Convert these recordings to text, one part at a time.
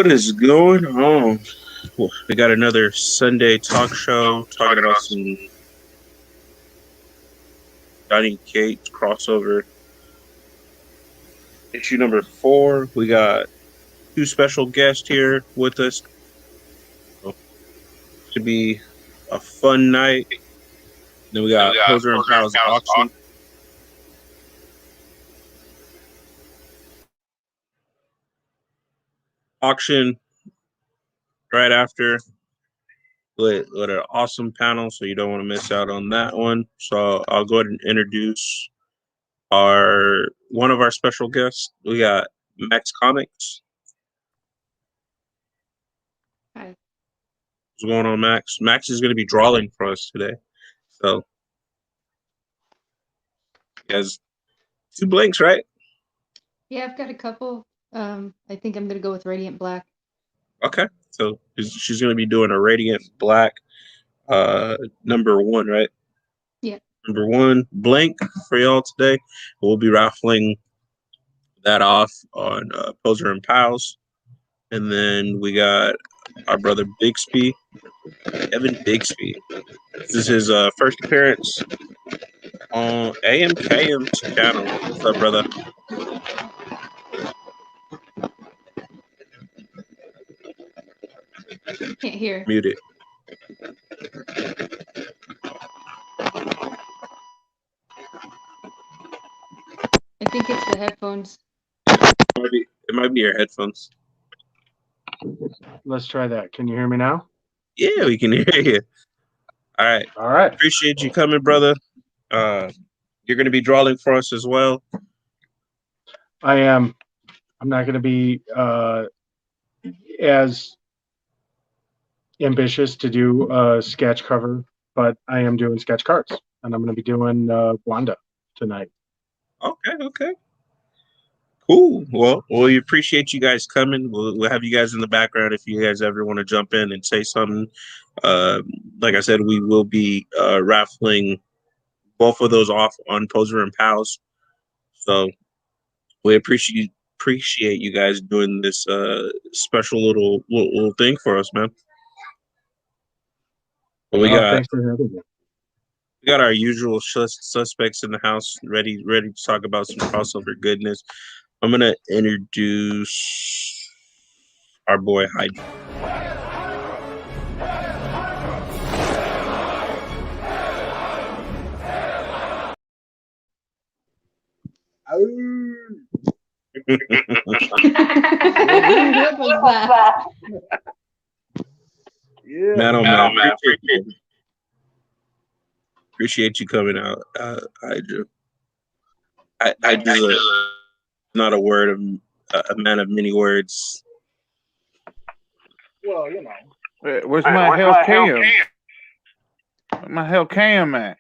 What is going on? We got another Sunday talk show talking about some Donny Cates crossover. Issue number 4. We got 2 special guests here with us. Should be a fun night. Then we got Poser and Pal's auction. Auction right after with an awesome panel, so you don't want to miss out on that one. So I'll go ahead and introduce one of our special guests. We got Max Komikz. Hi. What's going on, Max? Max is going to be drawing for us today. So he has 2 blanks, right? Yeah, I've got a couple. I think I'm gonna go with Radiant Black. Okay. So she's going to be doing a Radiant Black number 1, right? Yeah. Number 1 blank for y'all today. We'll be raffling that off on Poser and Pals. And then we got our brother Bixby, Evan Bixby. This is his first appearance on AMKM's channel. What's up, brother? Can't hear. Mute it. I think it's the headphones. It might be your headphones. Let's try that. Can you hear me now? Yeah, we can hear you. All right. All right. Appreciate you coming, brother. You're going to be drawing for us as well. I am. I'm not going to be as ambitious to do a sketch cover, but I am doing sketch cards, and I'm going to be doing Wanda tonight. Okay. Cool. Well, we appreciate you guys coming. We'll have you guys in the background if you guys ever want to jump in and say something. Like I said, we will be raffling both of those off on Poser and Pals. So we appreciate you guys doing this special little thing for us, man. We thanks for having me. We got our usual suspects in the house, ready to talk about some crossover goodness. I'm gonna introduce our boy Hydra. What was that? Yeah. Man, oh man, appreciate you coming out, Hydra. Hydra's not a man of many words. Well, you know. Where's my hell cam? Where's my hell cam at?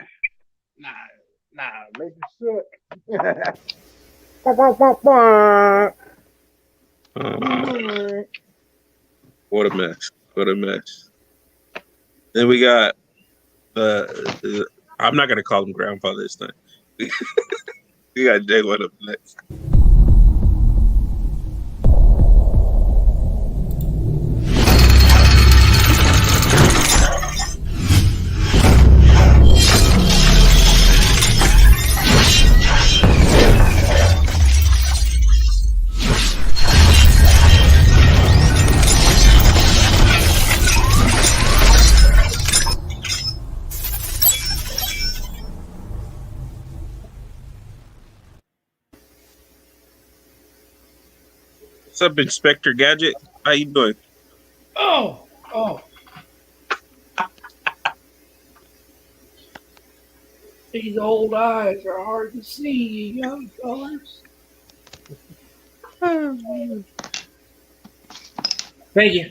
Nah, make it sick. What a mess. Then we got I'm not gonna call him grandpa this time. We got J1 up next. What's up, Inspector Gadget? How you doing? Oh. These old eyes are hard to see, you young fellas. Thank you.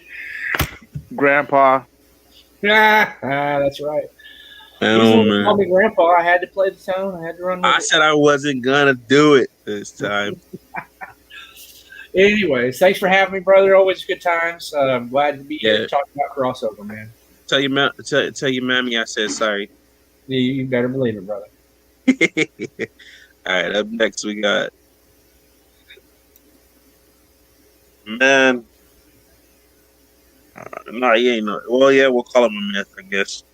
Grandpa. That's right. Man. Call me Grandpa. I had to play the tone. I had to run with it. Said I wasn't gonna do it this time. Anyways, thanks for having me, brother. Always good times. I'm glad to be here to talk about crossover, man. Tell your mammy I said sorry. You better believe it, brother. All right, up next we got man. No, he ain't no. Well, yeah, we'll call him a myth, I guess.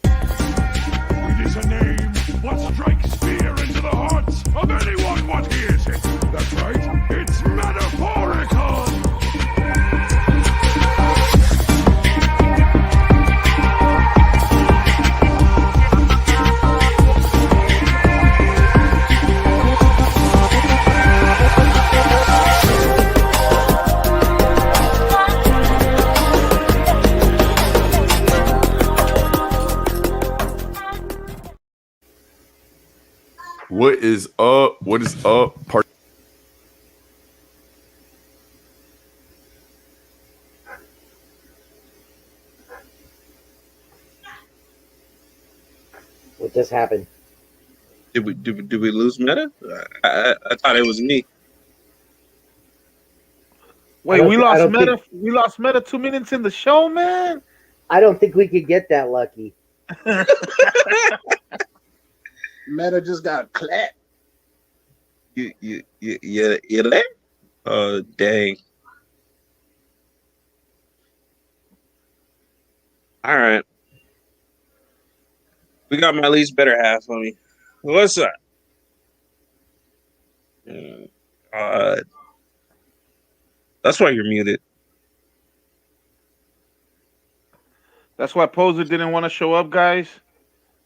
It is a name what strikes fear into the hearts of anyone what hears it. That's right, it's metaphorical. What is up? What is up? What just happened? Did we lose Meta? I thought it was me. Wait, we lost Meta. We lost Meta 2 minutes in the show, man. I don't think we could get that lucky. Meta just got clapped. You there? Oh, dang. All right. We got my least better half on me. What's up? That's why you're muted. That's why Poser didn't want to show up, guys.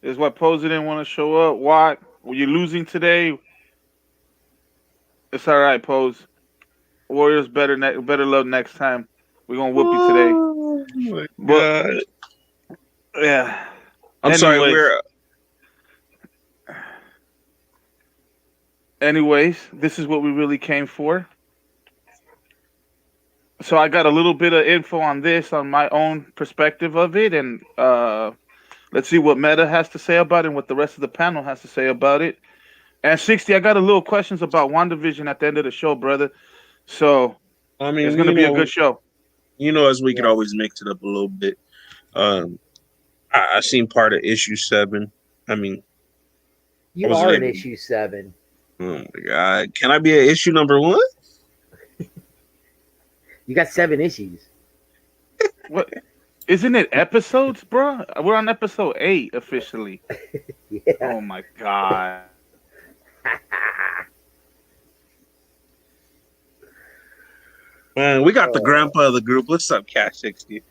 Is why Poser didn't want to show up. Why? Were you losing today? It's all right, Pose. Warriors better love next time. We're gonna whoop you today. Oh my God. Yeah. I'm sorry. Anyways, this is what we really came for. So I got a little bit of info on this, on my own perspective of it, and let's see what Meta has to say about it and what the rest of the panel has to say about it. And 60, I got a little questions about WandaVision at the end of the show, brother. So I mean, it's going to be a good show. You know, as we could always mix it up a little bit. I seen part of issue 7. I mean, you are in issue 7. Oh my God! Can I be an issue number 1? You got 7 issues. What? Isn't it episodes, bro? We're on episode 8 officially. Yeah. Oh my God. Man, we got the grandpa of the group. What's up, Cash 60?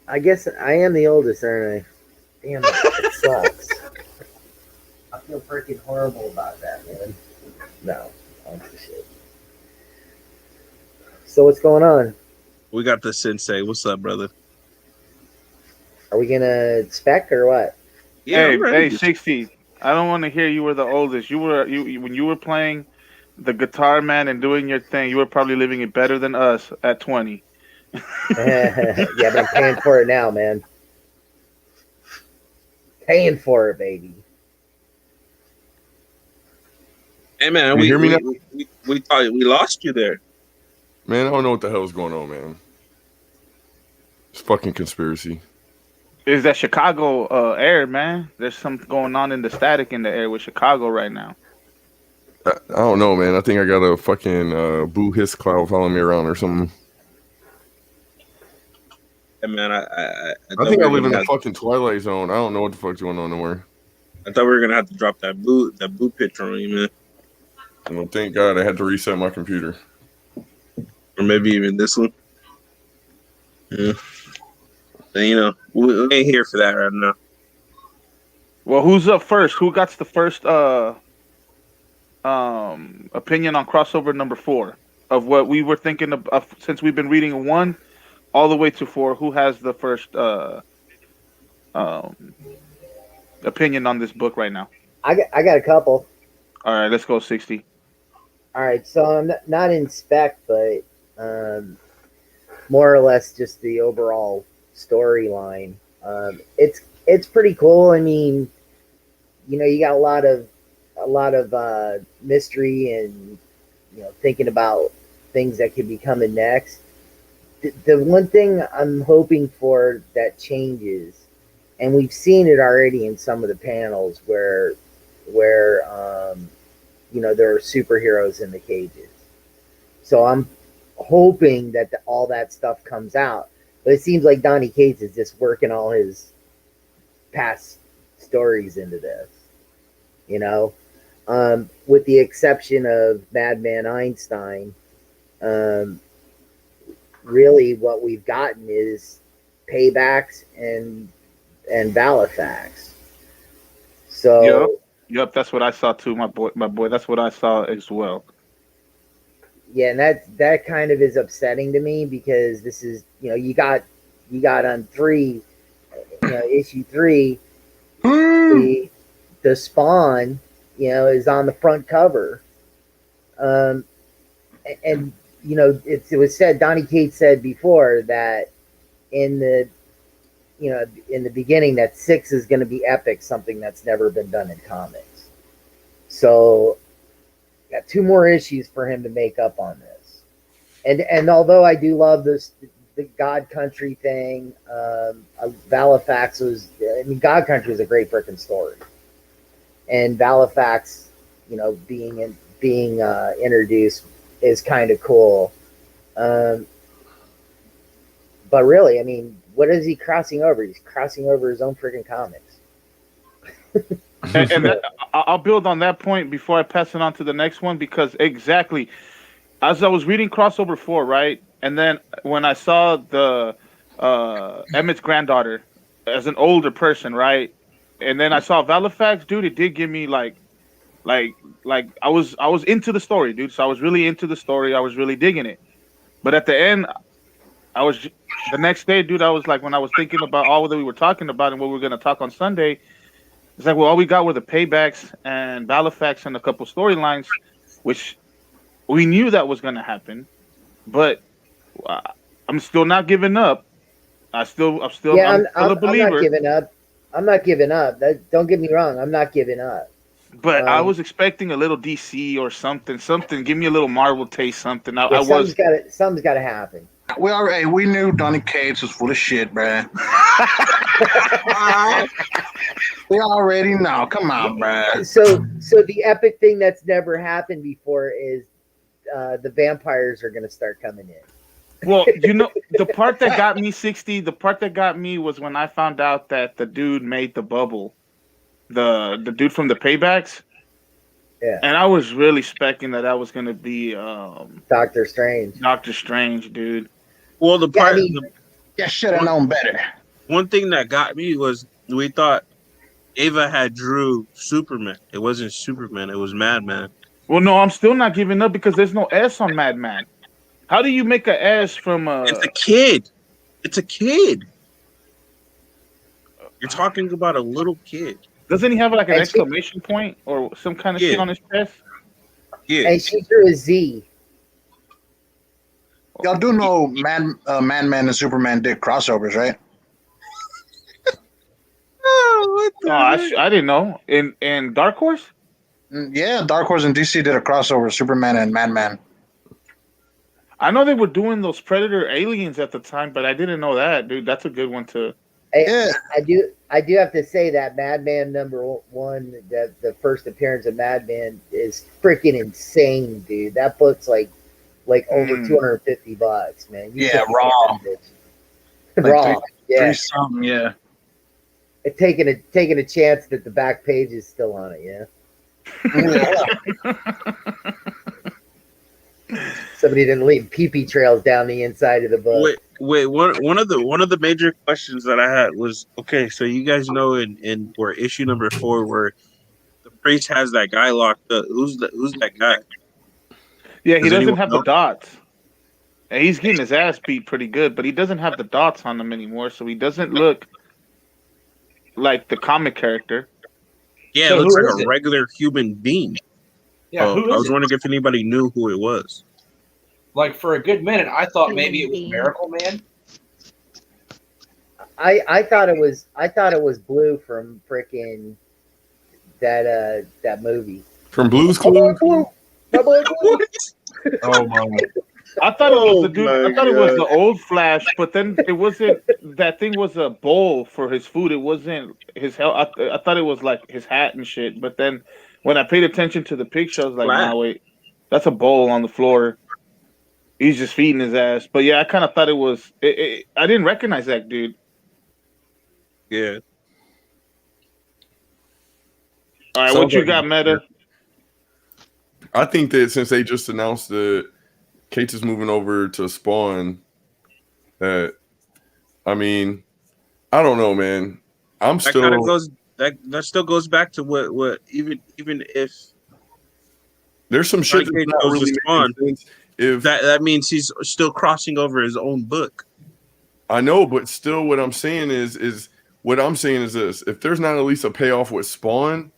I guess I am the oldest, aren't I? Damn it sucks. I feel freaking horrible about that, man. No, I'm shit. So what's going on? We got the sensei. What's up, brother? Are we gonna spec or what? Yeah, hey, 60. I don't want to hear you were the oldest. You when you were playing the guitar man and doing your thing. You were probably living it better than us at 20. Yeah, but I'm paying for it now, man. Paying for it, baby. Hey, man, we thought we lost you there. Man, I don't know what the hell's going on, man. It's fucking conspiracy. Is that Chicago air, man? There's something going on in the static in the air with Chicago right now. I don't know, man. I think I got a fucking Boo Hiss cloud following me around or something. Hey, man, I think I live in the fucking Twilight Zone. I don't know what the fuck's going on nowhere. I thought we were gonna have to drop that blue picture on you, man. Well, thank God I had to reset my computer. Or maybe even this one. Yeah. And, you know, we ain't here for that right now. Well, who's up first? Who got the first opinion on crossover number 4 of what we were thinking of since we've been reading 1 all the way to 4? Who has the first opinion on this book right now? I got a couple. All right, let's go 60. All right, so I'm not in spec, but more or less just the overall storyline. It's pretty cool. I mean, you know, you got a lot of mystery and, you know, thinking about things that could be coming next. The one thing I'm hoping for that changes, and we've seen it already in some of the panels where you know, there are superheroes in the cages. So I'm hoping that all that stuff comes out. But it seems like Donny Cates is just working all his past stories into this, you know, with the exception of Madman Einstein. Really, what we've gotten is paybacks and Valifax. So, yep, that's what I saw too, my boy. That's what I saw as well. yeah, and that kind of is upsetting to me because this is, you know, you got on 3, you know, issue 3, the Spawn, you know, is on the front cover, and you know, it was said, Donny Cates said before that in the beginning that 6 is going to be epic, something that's never been done in comics. So got 2 more issues for him to make up on this. And although I do love this, the God Country thing, Valifax was, I mean, God Country is a great freaking story. And Valifax, you know, being introduced is kind of cool. But really, I mean, what is he crossing over? He's crossing over his own freaking comics. And I'll build on that point before I pass it on to the next one, because exactly as I was reading Crossover 4, right, and then when I saw the Emmett's granddaughter as an older person, right, and then I saw Valifax, dude, it did give me like I was into the story, dude. So I was really into the story. I was really digging it. But at the end, the next day, dude, I was like, when I was thinking about all that we were talking about and what we were going to talk on Sunday, it's like, well, all we got were the paybacks and Valifax and a couple storylines, which we knew that was going to happen. But I'm still not giving up. I'm still a believer. I'm not giving up. I'm not giving up. Don't get me wrong. I'm not giving up. But I was expecting a little DC or something. Give me a little Marvel taste, something. Something's got to happen. We knew Donny Cates was full of shit, bruh. We already know. Come on, bruh. So the epic thing that's never happened before is the vampires are going to start coming in. Well, you know, the part that got me 60, the part that got me was when I found out that the dude made the bubble. The dude from the paybacks. Yeah. And I was really expecting that was going to be Doctor Strange. Doctor Strange, dude. Well, the part should have known better. One thing that got me was we thought Ava had drew Superman. It wasn't Superman, it was Madman. Well, no, I'm still not giving up because there's no S on Madman. How do you make a S from a... It's a kid. It's a kid. You're talking about a little kid. Doesn't he have like an exclamation point or some kind of shit on his chest? Yeah. And she drew a Z. Y'all do know Man and Superman did crossovers, right? I didn't know. In Dark Horse? Yeah, Dark Horse and DC did a crossover, Superman and Madman. I know they were doing those Predator aliens at the time, but I didn't know that, dude. That's a good one too. I do have to say that Madman #1, the first appearance of Madman is freaking insane, dude. That book's like over $250, man. Raw. Raw. Three something, yeah. Taking a chance that the back page is still on it, yeah. Somebody didn't leave pee-pee trails down the inside of the book. Wait. One of the major questions that I had was, okay, so you guys know in where issue number 4 where the priest has that guy locked up. Who's that guy? Yeah, he doesn't have the dots. And he's getting his ass beat pretty good, but he doesn't have the dots on him anymore, so he doesn't look like the comic character. Yeah, it looks like a regular human being. Yeah, I was wondering if anybody knew who it was. Like for a good minute, I thought maybe it was Miracle Man. I thought it was Blue from freaking that movie. From Blue's Clues. Oh my! I thought it was the dude. I thought it was the old Flash, but then it wasn't. That thing was a bowl for his food. It wasn't his health. I thought it was like his hat and shit. But then when I paid attention to the picture, I was like, "Nah, wait, that's a bowl on the floor." He's just feeding his ass. But yeah, I kind of thought it was. I didn't recognize that dude. Yeah. All right, Sounds what you like- got, Meta? I think that since they just announced that Cates is moving over to Spawn, that I mean, I don't know, man. I'm That still kind of goes. That still goes back to what even if there's some shit Donny that's Cates not goes really to Spawn, making sense. If that means he's still crossing over his own book. I know, but still, what I'm saying is this: if there's not at least a payoff with Spawn,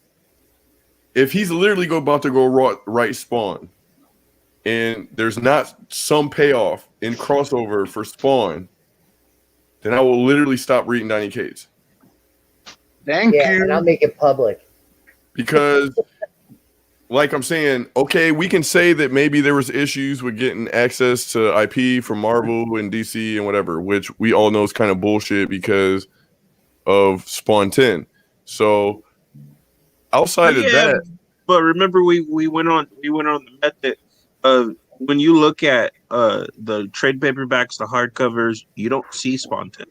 if he's literally about to go right Spawn, and there's not some payoff in crossover for Spawn, then I will literally stop reading Donny Cates. Thank Yeah, you. and I'll make it public. Because, like I'm saying, okay, we can say that maybe there was issues with getting access to IP from Marvel and DC and whatever, which we all know is kind of bullshit because of Spawn 10. So outside of that, but remember we went on the method of when you look at the trade paperbacks, the hardcovers, you don't see Spawn 10.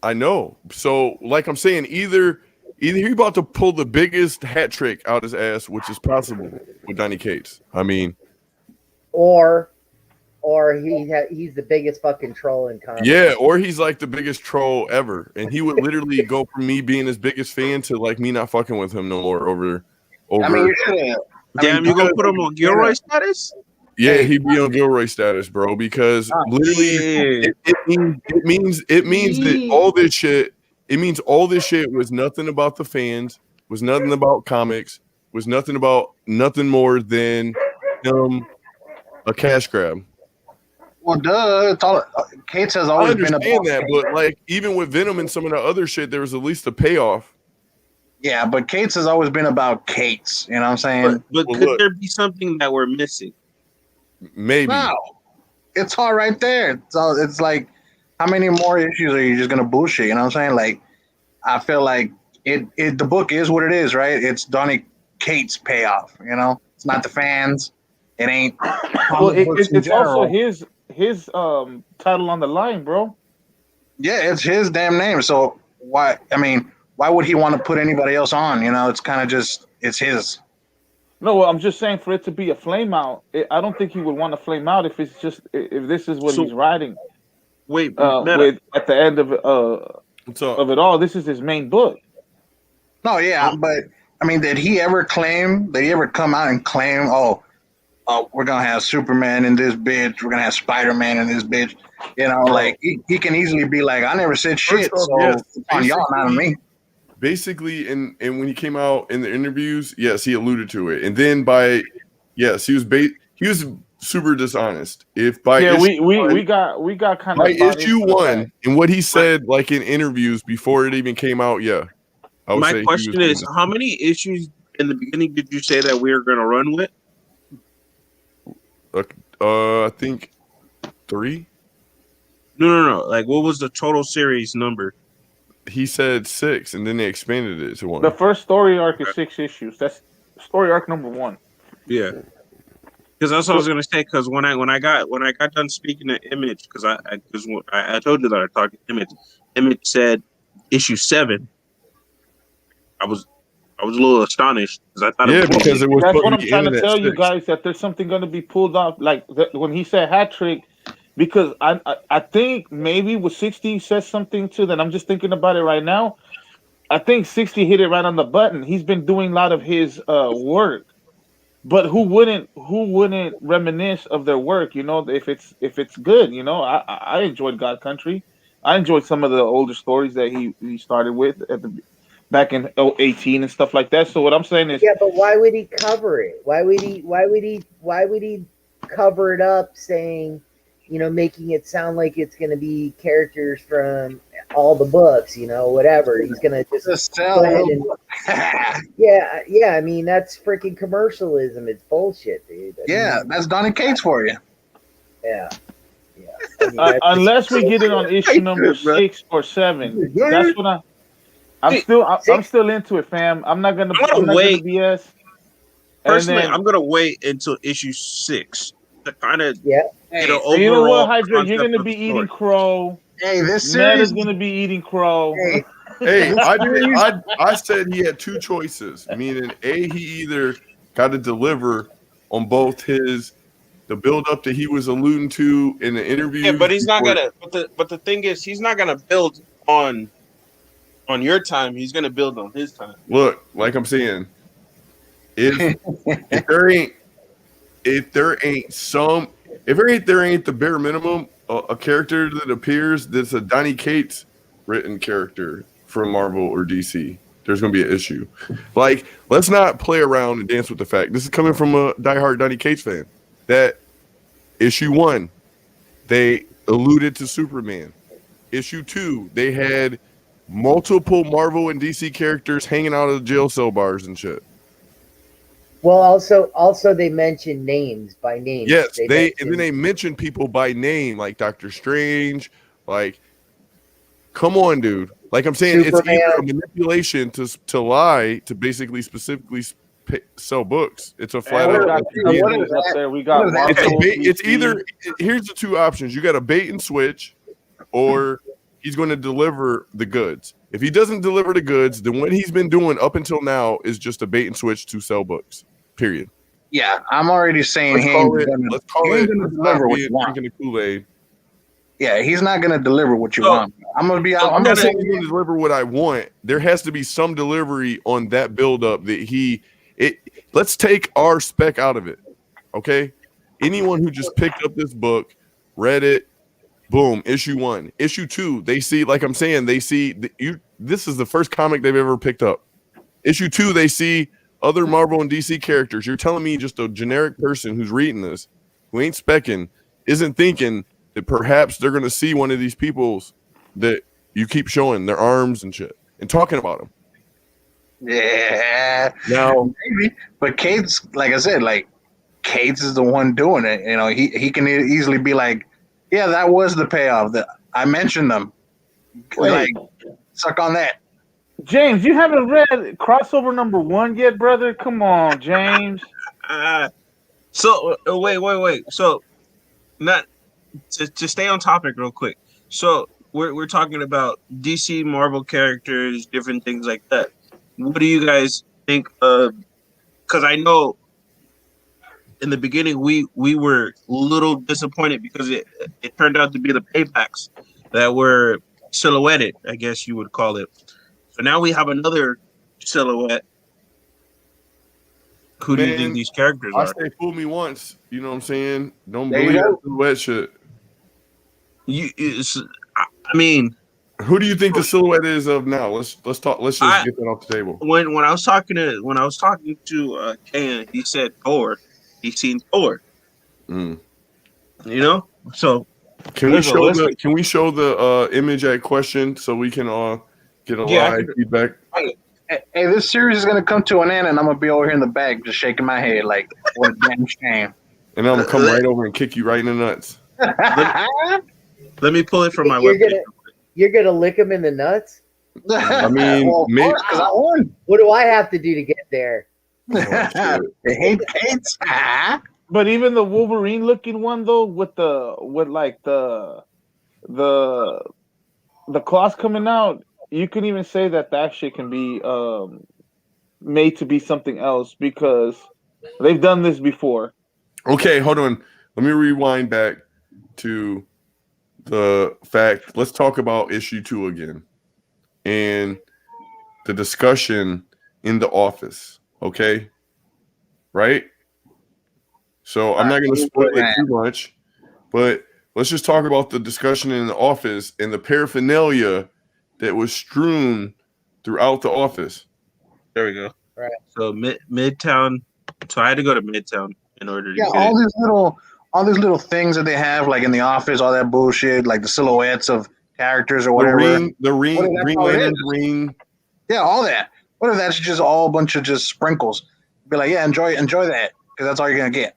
I know. So, like I'm saying, either he's about to pull the biggest hat trick out his ass, which is possible with Donny Cates. I mean, Or he's the biggest fucking troll in comics. yeah, or he's like the biggest troll ever, and he would literally go from me being his biggest fan to like me not fucking with him no more over. I mean, you should. Damn, you gonna put him on Gilroy status? Yeah, he'd be on Gilroy status, bro, because literally it means that all this shit. It means all this shit was nothing about the fans, was nothing about comics, was nothing more than a cash grab. Well, duh. It's all, Cates has I always been understand about that, but like even with Venom and some of the other shit, there was at least a payoff. Yeah, but Cates has always been about Cates. You know what I'm saying? But Well, could look. there be something that we're missing? Maybe. No, it's all right there. So it's like, how many more issues are you just gonna bullshit? You know what I'm saying? Like, I feel like it the book is what it is, right? It's Donny Cates' payoff. You know, it's not the fans. It ain't. Well, it's also his title on the line, bro. Yeah, it's his damn name. So why? I mean, why would he want to put anybody else on? You know, it's kind of just it's his. No, well, I'm just saying for it to be a flame out, I don't think he would want to flame out if it's just if this is what he's writing. Wait, at the end of What's up? it all, this is his main book. No, yeah, but I mean, did he ever come out and claim, oh, we're gonna have Superman in this bitch, we're gonna have Spider-Man in this bitch? You know, like he can easily be like, I never said shit, First off, so yes, it's on y'all, not on me. Basically, and when he came out in the interviews, yes, he alluded to it, and then he was super dishonest. If by we got kind by of bought issue into one that. and what he said like in interviews before it even came out, yeah. I would say My he question was is, how many issues in the beginning did you say that we were going to run with? I think 3. No. Like, what was the total series number? He said 6, and then they expanded it to 1. The first story arc is 6 issues. That's story arc number 1. Yeah, because that's what I was gonna say. Because when I got done speaking to Image, because I told you that I talked to Image. Image said issue 7. I was a little astonished because I thought Yeah, it was because it was That's supposed what to I'm be trying to ended at tell you 6. guys, that there's something going to be pulled off. Like when he said hat trick, because I think maybe with 60 says something too. That I'm just thinking about it right now. I think 60 hit it right on the button. He's been doing a lot of his work, but who wouldn't reminisce of their work? You know, if it's good. You know, I enjoyed God Country. I enjoyed some of the older stories that he started with back in 2018 and stuff like that. So what I'm saying is, Yeah, but why would he cover it? Why would he cover it up, saying, you know, making it sound like it's going to be characters from all the books, you know, whatever. He's going to just sell go ahead and yeah. I mean, that's freaking commercialism. It's bullshit, dude. Yeah, that's Donny Cates for you. Yeah. I mean, that's unless we get it on issue number 6 or 7, that's what I'm still into it, fam. I'm not gonna wait. BS. Personally, And then, I'm gonna wait until issue 6 to kind of Yeah. get an You know overall what, Hydra? You're concept gonna of be the eating story. crow. Hey, this Meta's series. gonna be eating crow. Hey, Hey, I said he had two choices, meaning A, he either got to deliver on both the build up that he was alluding to in the interview. Yeah, but he's not gonna. But the thing is, he's not gonna build on your time. He's gonna build on his time. Look, like I'm saying, if there ain't the bare minimum a character that appears that's a Donny Cates written character from Marvel or DC, there's going to be an issue. Like, let's not play around and dance with the fact. This is coming from a diehard Donny Cates fan. That issue 1, they alluded to Superman. Issue 2, they had multiple Marvel and DC characters hanging out of the jail cell bars and shit. Well, also they mentioned names by name. Yes, and then they mention people by name, like Doctor Strange. Like, come on, dude. Like I'm saying, Superman. It's either a manipulation to lie to basically specifically sell books. It's a flat We out. got Disney's up there. We got Marvel. It's either here's the two options. You got a bait and switch, or he's going to deliver the goods. If he doesn't deliver the goods, then what he's been doing up until now is just a bait and switch to sell books. Period. Yeah, I'm already saying Let's call it deliver what you want. Drinking the Kool-Aid. Yeah, he's not going to deliver what you want. I'm going to be out. I'm not saying he's going to deliver what I want. There has to be some delivery on that buildup that let's take our spec out of it. Okay? Anyone who just picked up this book, read it, boom, issue 1. Issue 2, they see, like I'm saying, this is the first comic they've ever picked up. Issue 2, they see other Marvel and DC characters. You're telling me just a generic person who's reading this, who ain't specking, isn't thinking that perhaps they're going to see one of these peoples that you keep showing their arms and shit and talking about them. Yeah. Now, maybe. But Cates, like I said, Cates is the one doing it. You know, he can easily be like, yeah, that was the payoff. That I mentioned them. Like, suck on that. James, you haven't read crossover number 1 yet, brother? Come on, James. So wait. So, not to stay on topic real quick. So we're talking about DC, Marvel characters, different things like that. What do you guys think of? Because I know in the beginning we were a little disappointed because it turned out to be the paybacks that were silhouetted, I guess you would call it. So now we have another silhouette. Who do you think these characters are? I say fool me once. You know what I'm saying? Don't There you believe go. that silhouette shit. I mean, who do you think the silhouette is of now? Let's talk. Let's just get that off the table. When I was talking to Ken, he said Thor. He's seen Thor. Mm. You know, so can we show the image at question so we can get a live feedback? Hey, this series is gonna come to an end, and I'm gonna be over here in the back just shaking my head like, what a damn shame. And I'm gonna come right over and kick you right in the nuts. Let me pull it from my webpage. You're gonna lick him in the nuts? I mean, maybe. What do I have to do to get there? They hate Cates. But even the Wolverine looking one though, with the claws coming out, you can even say that shit can be made to be something else because they've done this before. Okay, hold on. Let me rewind back to the fact. Let's talk about issue 2 again and the discussion in the office. Okay, right? So I'm not going to spoil it too much, but let's just talk about the discussion in the office and the paraphernalia that was strewn throughout the office. There we go. Right. So Midtown. So I had to go to Midtown in order to get all these little things that they have, like in the office, all that bullshit, like the silhouettes of characters or whatever. The ring, Green Lantern's ring. Yeah, all that. What if that's just all a bunch of just sprinkles? Be like, yeah, enjoy that because that's all you're gonna get.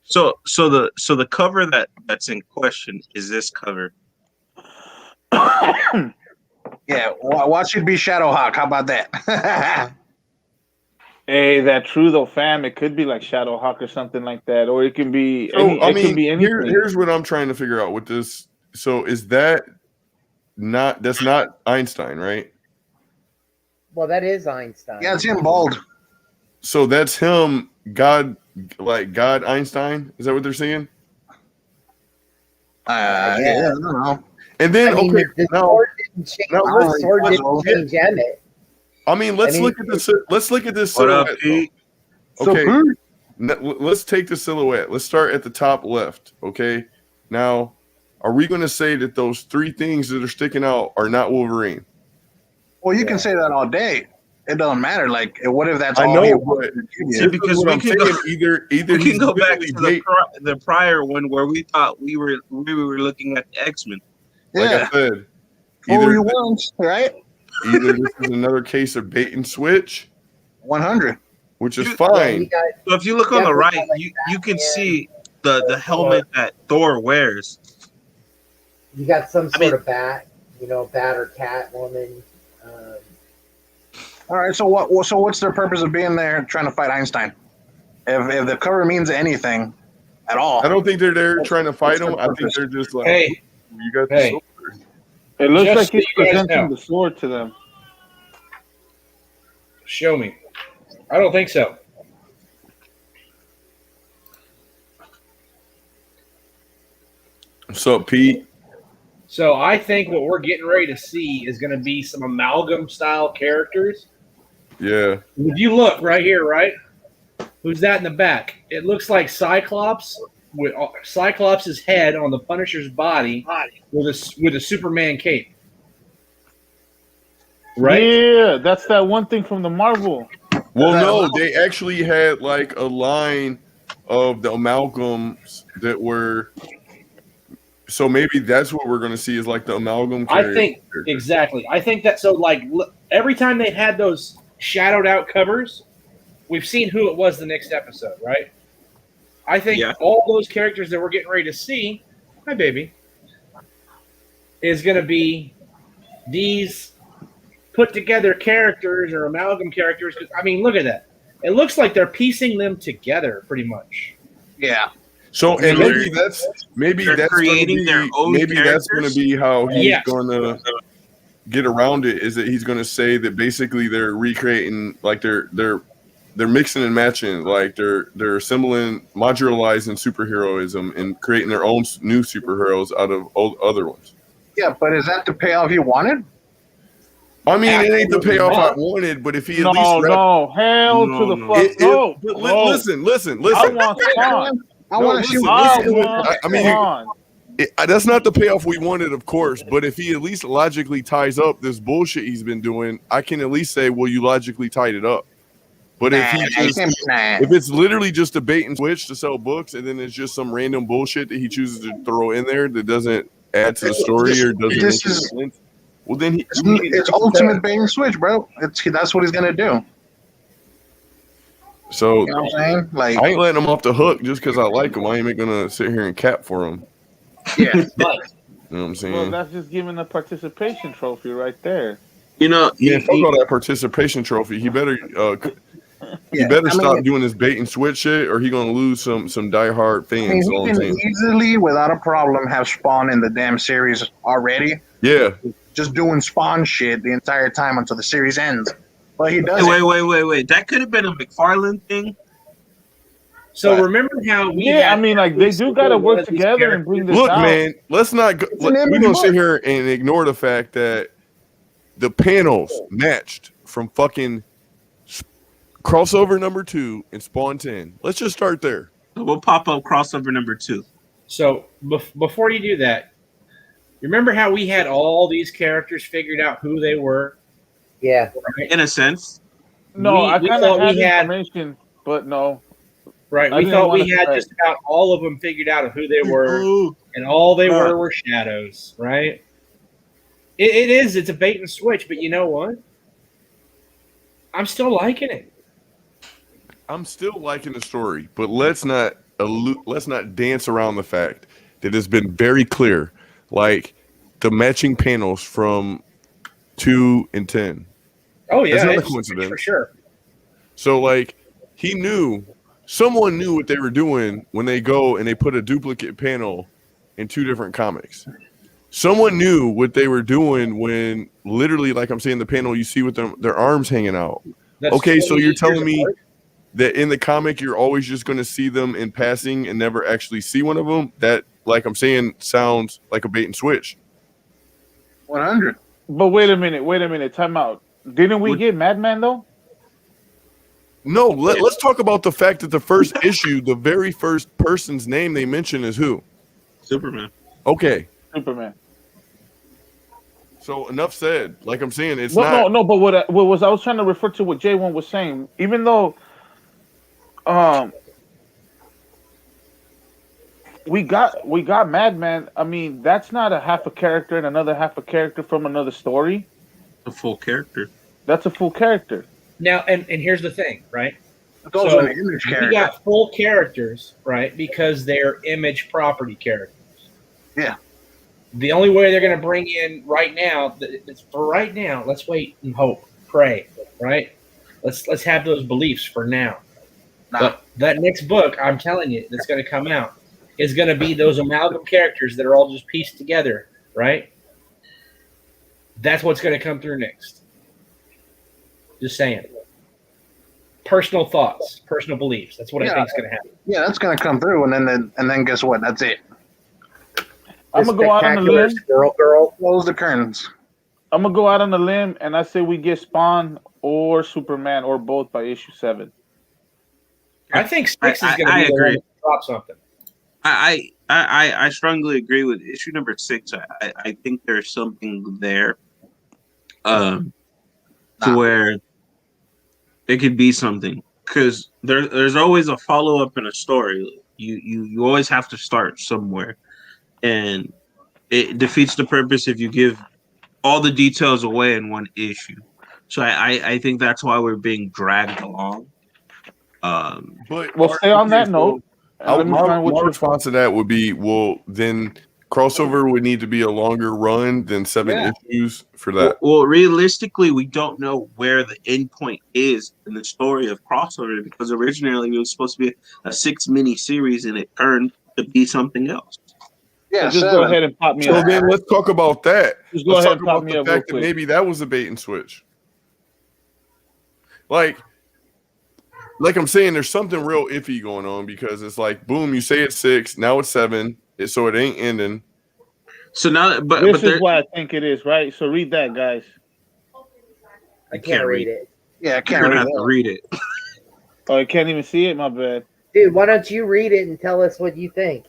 So the cover that's in question is this cover. Yeah, watch it be Shadowhawk. How about that? Hey, that true though, fam. It could be like Shadowhawk or something like that, or it can be. So It could be anything. here's what I'm trying to figure out with this. So is that's not Einstein, right? Well, that is Einstein. Yeah, it's him bald. So that's him, God Einstein. Is that what they're saying? Yeah, I don't know. And then I mean, okay, the now, sword didn't change. now The sword didn't change Emmett. I mean, let's look at this. Let's look at this What up, silhouette. Pete? Okay, let's take the silhouette. Let's start at the top left. Okay, now, are we going to say that those three things that are sticking out are not Wolverine? Well, you can say that all day. It doesn't matter. Like, what if that's I all know, he but wanted to give See, you? because what we I'm can saying, go, either we can he's go back literally to the prior one where we thought we were looking at the X-Men. like Yeah. I said, Fool you either once, right? this is another case of bait and switch, 100. which is Yeah, fine. you got, So if you look on Yeah, the we right, got, like, you can Batman, see the helmet that Thor wears. you got some I sort mean- of bat, bat or cat woman. All right, so what's their purpose of being there trying to fight Einstein? If the cover means anything at all. I don't think they're there trying to fight him. I think they're just like, Hey, you got the hey. sword. It looks Just like so he's you guys presenting know. the sword to them. show me. I don't think so. What's up, Pete? So I think what we're getting ready to see is going to be some amalgam style characters. Yeah. If you look right here, right? Who's that in the back? It looks like Cyclops with Cyclops' head on the Punisher's body with a Superman cape. Right? Yeah, that's that one thing from the Marvel. Well, no, they actually had like a line of the amalgams that were. So maybe that's what we're going to see is like the amalgam. I think exactly. I think that so like every time they had those shadowed out covers, we've seen who it was the next episode, right? I think all those characters that we're getting ready to see, hi baby, is going to be these put together characters or amalgam characters. I mean, look at that. It looks like they're piecing them together pretty much. Yeah. So and maybe They're that's creating their own maybe that's going to characters? be how he's Yes. going to get around it. Is that he's going to say that basically they're recreating, like they're mixing and matching, like they're assembling, modularizing superheroism and creating their own new superheroes out of old other ones. Yeah, but is that the payoff you wanted? I mean, it ain't the Absolutely payoff not. I wanted, but if he at No, least hell to the fuck no. but No. listen. I want Spawn. I want to see listen, what listen. I mean, Spawn. that's not the payoff we wanted, of course. But if he at least logically ties up this bullshit he's been doing, I can at least say, well, you logically tied it up. But if if it's literally just a bait and switch to sell books, and then it's just some random bullshit that he chooses to throw in there that doesn't add to the story or doesn't make sense, well, then it's ultimate bait and switch, bro. That's what he's gonna do. So You know what I'm saying? Like, I ain't letting him off the hook just because I like him. I ain't gonna sit here and cap for him. yeah. You know what I'm saying? Well, that's just giving a participation trophy right there. You know, Yeah, fuck all that participation trophy. He better stop doing this bait and switch shit, or he gonna lose some diehard I mean, fans. he All I'm can saying. easily, without a problem, have Spawn in the damn series already. Yeah, Just doing Spawn shit the entire time until the series ends. But he doesn't. Wait. That could have been a McFarlane thing. So remember how we Yeah, I had mean, like they do got to work together and bring this look, out. man. Let's not. We're gonna sit here and ignore the fact that the panels matched from fucking crossover number 2 and Spawn 10. Let's just start there. We'll pop up crossover number 2. So before you do that, you remember how we had all these characters figured out who they were? Yeah. Right? In a sense. No, I we kind thought of we had had- information, but no. Right. I We didn't thought we wanna had say. just about all of them figured out who they were, Ooh. and all they were shadows, right? It is. It's a bait and switch, but you know what? I'm still liking it. I'm still liking the story, but let's not dance around the fact that it's been very clear, like the matching panels from 2 and 10. Oh yeah, That's not a it's coincidence. for sure. So like he knew, someone knew what they were doing when they go and they put a duplicate panel in 2 different comics. Someone knew what they were doing when literally, like I'm saying, the panel you see with their arms hanging out. That's Okay, so you're telling years me apart. that in the comic you're always just going to see them in passing and never actually see one of them? That, like I'm saying, sounds like a bait and switch. 100. But wait a minute, time out. Didn't we get Madman though? No, let's talk about the fact that the first issue, the very first person's name they mention is who? Superman. Okay. Superman. So enough said. Like I'm saying, it's No. But what I was trying to refer to what J1 was saying. Even though, we got Madman. I mean, that's not a half a character and another half a character from another story. A full character. That's a full character. Now, and here's the thing, right? Those So are the Image we characters. got full characters, right? Because they're Image property characters. Yeah. The only way they're going to bring in right now, for right now, let's wait and hope, pray, right? Let's have those beliefs for now. But that next book, I'm telling you, that's going to come out is going to be those amalgam characters that are all just pieced together, right? That's what's going to come through next. Just saying. Personal thoughts, personal beliefs. That's what I think is going to happen. Yeah, that's gonna come through, and then guess what? That's it. I'm gonna go out on a limb. Girl. Close the curtains. I'm gonna go out on a limb, and I say we get Spawn or Superman or both by issue 7. I think 6 is going to be the agree. one to drop something. I strongly agree with issue number 6. I think there's something there, to where it could be something, because there's always a follow up in a story. You always have to start somewhere, and it defeats the purpose if you give all the details away in one issue. So I think that's why we're being dragged along. But Well, stay on that note. and let me my find what my you- response to that would be, well, then crossover would need to be a longer run than 7 issues for that. Well, realistically, we don't know where the end point is in the story of crossover, because originally it was supposed to be a 6 mini series, and it turned to be something else. Yeah, just go ahead and pop me So up. then let's talk about that. Just go Let's ahead talk and pop about me the up real fact that quick. maybe that was a bait and switch. Like I'm saying, there's something real iffy going on, because it's like, boom, you say it's 6, now it's 7, so it ain't ending. So now, but This is what I think it is, right? So read that, guys. I can't read it. Yeah, I You're can't gonna read have that. to read it. Oh, I can't even see it. My bad. Dude, why don't you read it and tell us what you think?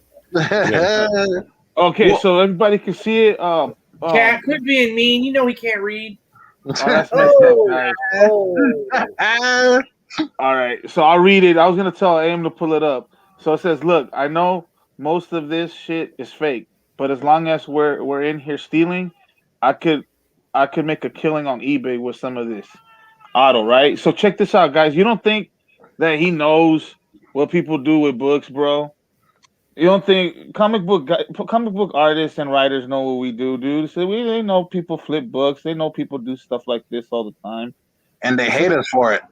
Okay, Well- so everybody can see it. Cat quit being mean. You know he can't read. Oh, that's messed up, guys. Oh, All right, so I'll read it. I was gonna tell AM to pull it up. So it says, "Look, I know most of this shit is fake, but as long as we're in here stealing, I could make a killing on eBay with some of this auto, right?" So check this out, guys. You don't think that he knows what people do with books, bro? You don't think comic book artists and writers know what we do, dude? So they know people flip books. They know people do stuff like this all the time. And they hate us for it.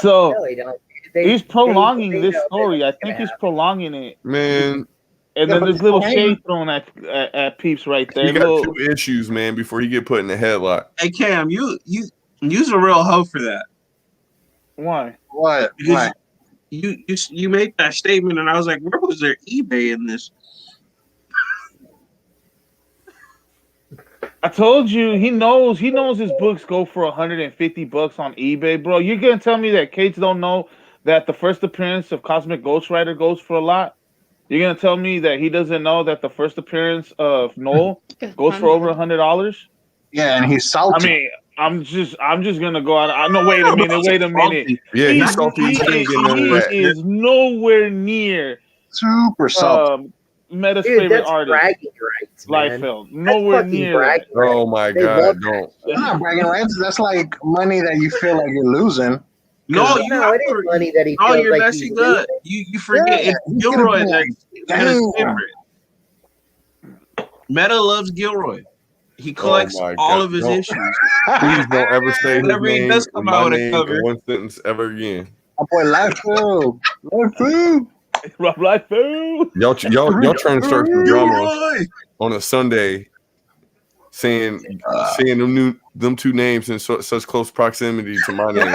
So no, they don't. he's prolonging they this know that story. I it's think gonna he's prolonging it. Man, And Yeah, then but there's little it's shade thrown at peeps right there. he got Little- 2 issues, man, before he get put in the headlock. Hey Cam, you's a real hoe for that. Why? What? Because Why? you made that statement, and I was like, where was there eBay in this? I told you he knows his books go for $150 on eBay, bro. You're gonna tell me that Cates don't know that the first appearance of Cosmic Ghost Rider goes for a lot? You're gonna tell me that he doesn't know that the first appearance of Noel goes for over $100? Yeah, and he's salty. I mean, I'm just gonna go out. No, wait a minute. Yeah, He, he's salty. He ain't getting none of he that. is nowhere near super salty. Meta's Dude, favorite that's artist, bragging rights, man. Liefeld. Nowhere fucking near. bragging that. Oh my They God, love don't. That's not bragging rights. That's like money that you feel like you're losing. No, you No, have it is to. money that he No, feels you're like he's messing up. losing. You forget Yeah, it's Gilroy that's Meta's damn. favorite. Meta loves Gilroy. He collects my all God. of his No. issues. Please don't ever say his Whenever he name does or come my out with a name cover. in one sentence ever again. My boy Life-Food. Life-Food. Rob Life Food. Y'all trying to start some drama on a Sunday, saying them two names in such close proximity to my name.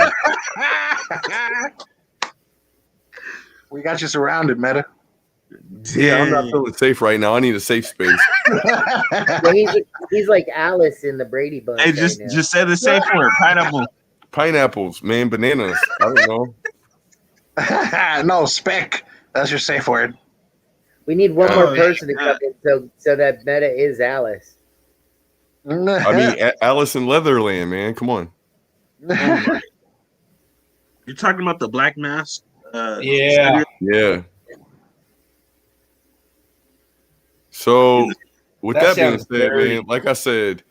We got you surrounded, Meta. Yeah, I'm not feeling safe right now. I need a safe space. Yeah, he's like Alice in the Brady Bunch. Hey, right just now. say the safe word, pineapple. Pineapples, man, bananas. I don't know. No, Speck. That's your safe word. We need one more person to come in so that Meta is Alice. I mean, Alice in Leatherland, man. Come on. You're talking about the Black Mask? Yeah. Yeah. So, with that being said, man, like I said,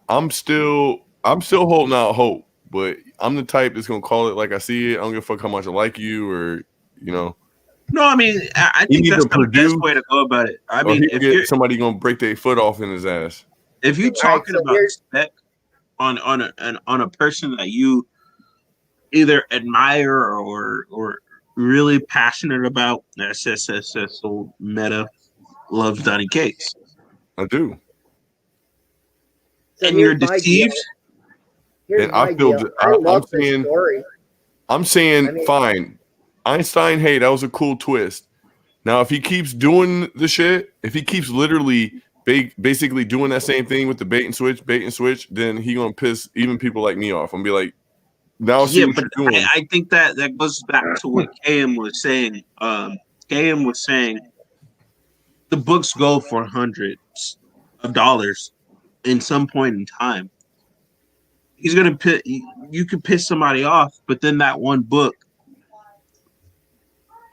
I'm still holding out hope, but I'm the type that's gonna call it like I see it. I don't give a fuck how much I like you, or No, I mean, I think that's the best way to go about it. I mean, if you're somebody gonna break their foot off in his ass. If you're talking about spec on a person that you either admire or really passionate about, so Meta loves Donny Cates. I do. So and you're deceived. And I feel I'm saying fine. Einstein, hey, that was a cool twist. Now, if he keeps doing the shit, if he keeps literally basically doing that same thing with the bait and switch, then he gonna piss even people like me off. I'm be like, now see what you're doing. I think that goes back to what KM was saying. KM was saying the books go for hundreds of dollars in some point in time. He's gonna you could piss somebody off, but then that one book,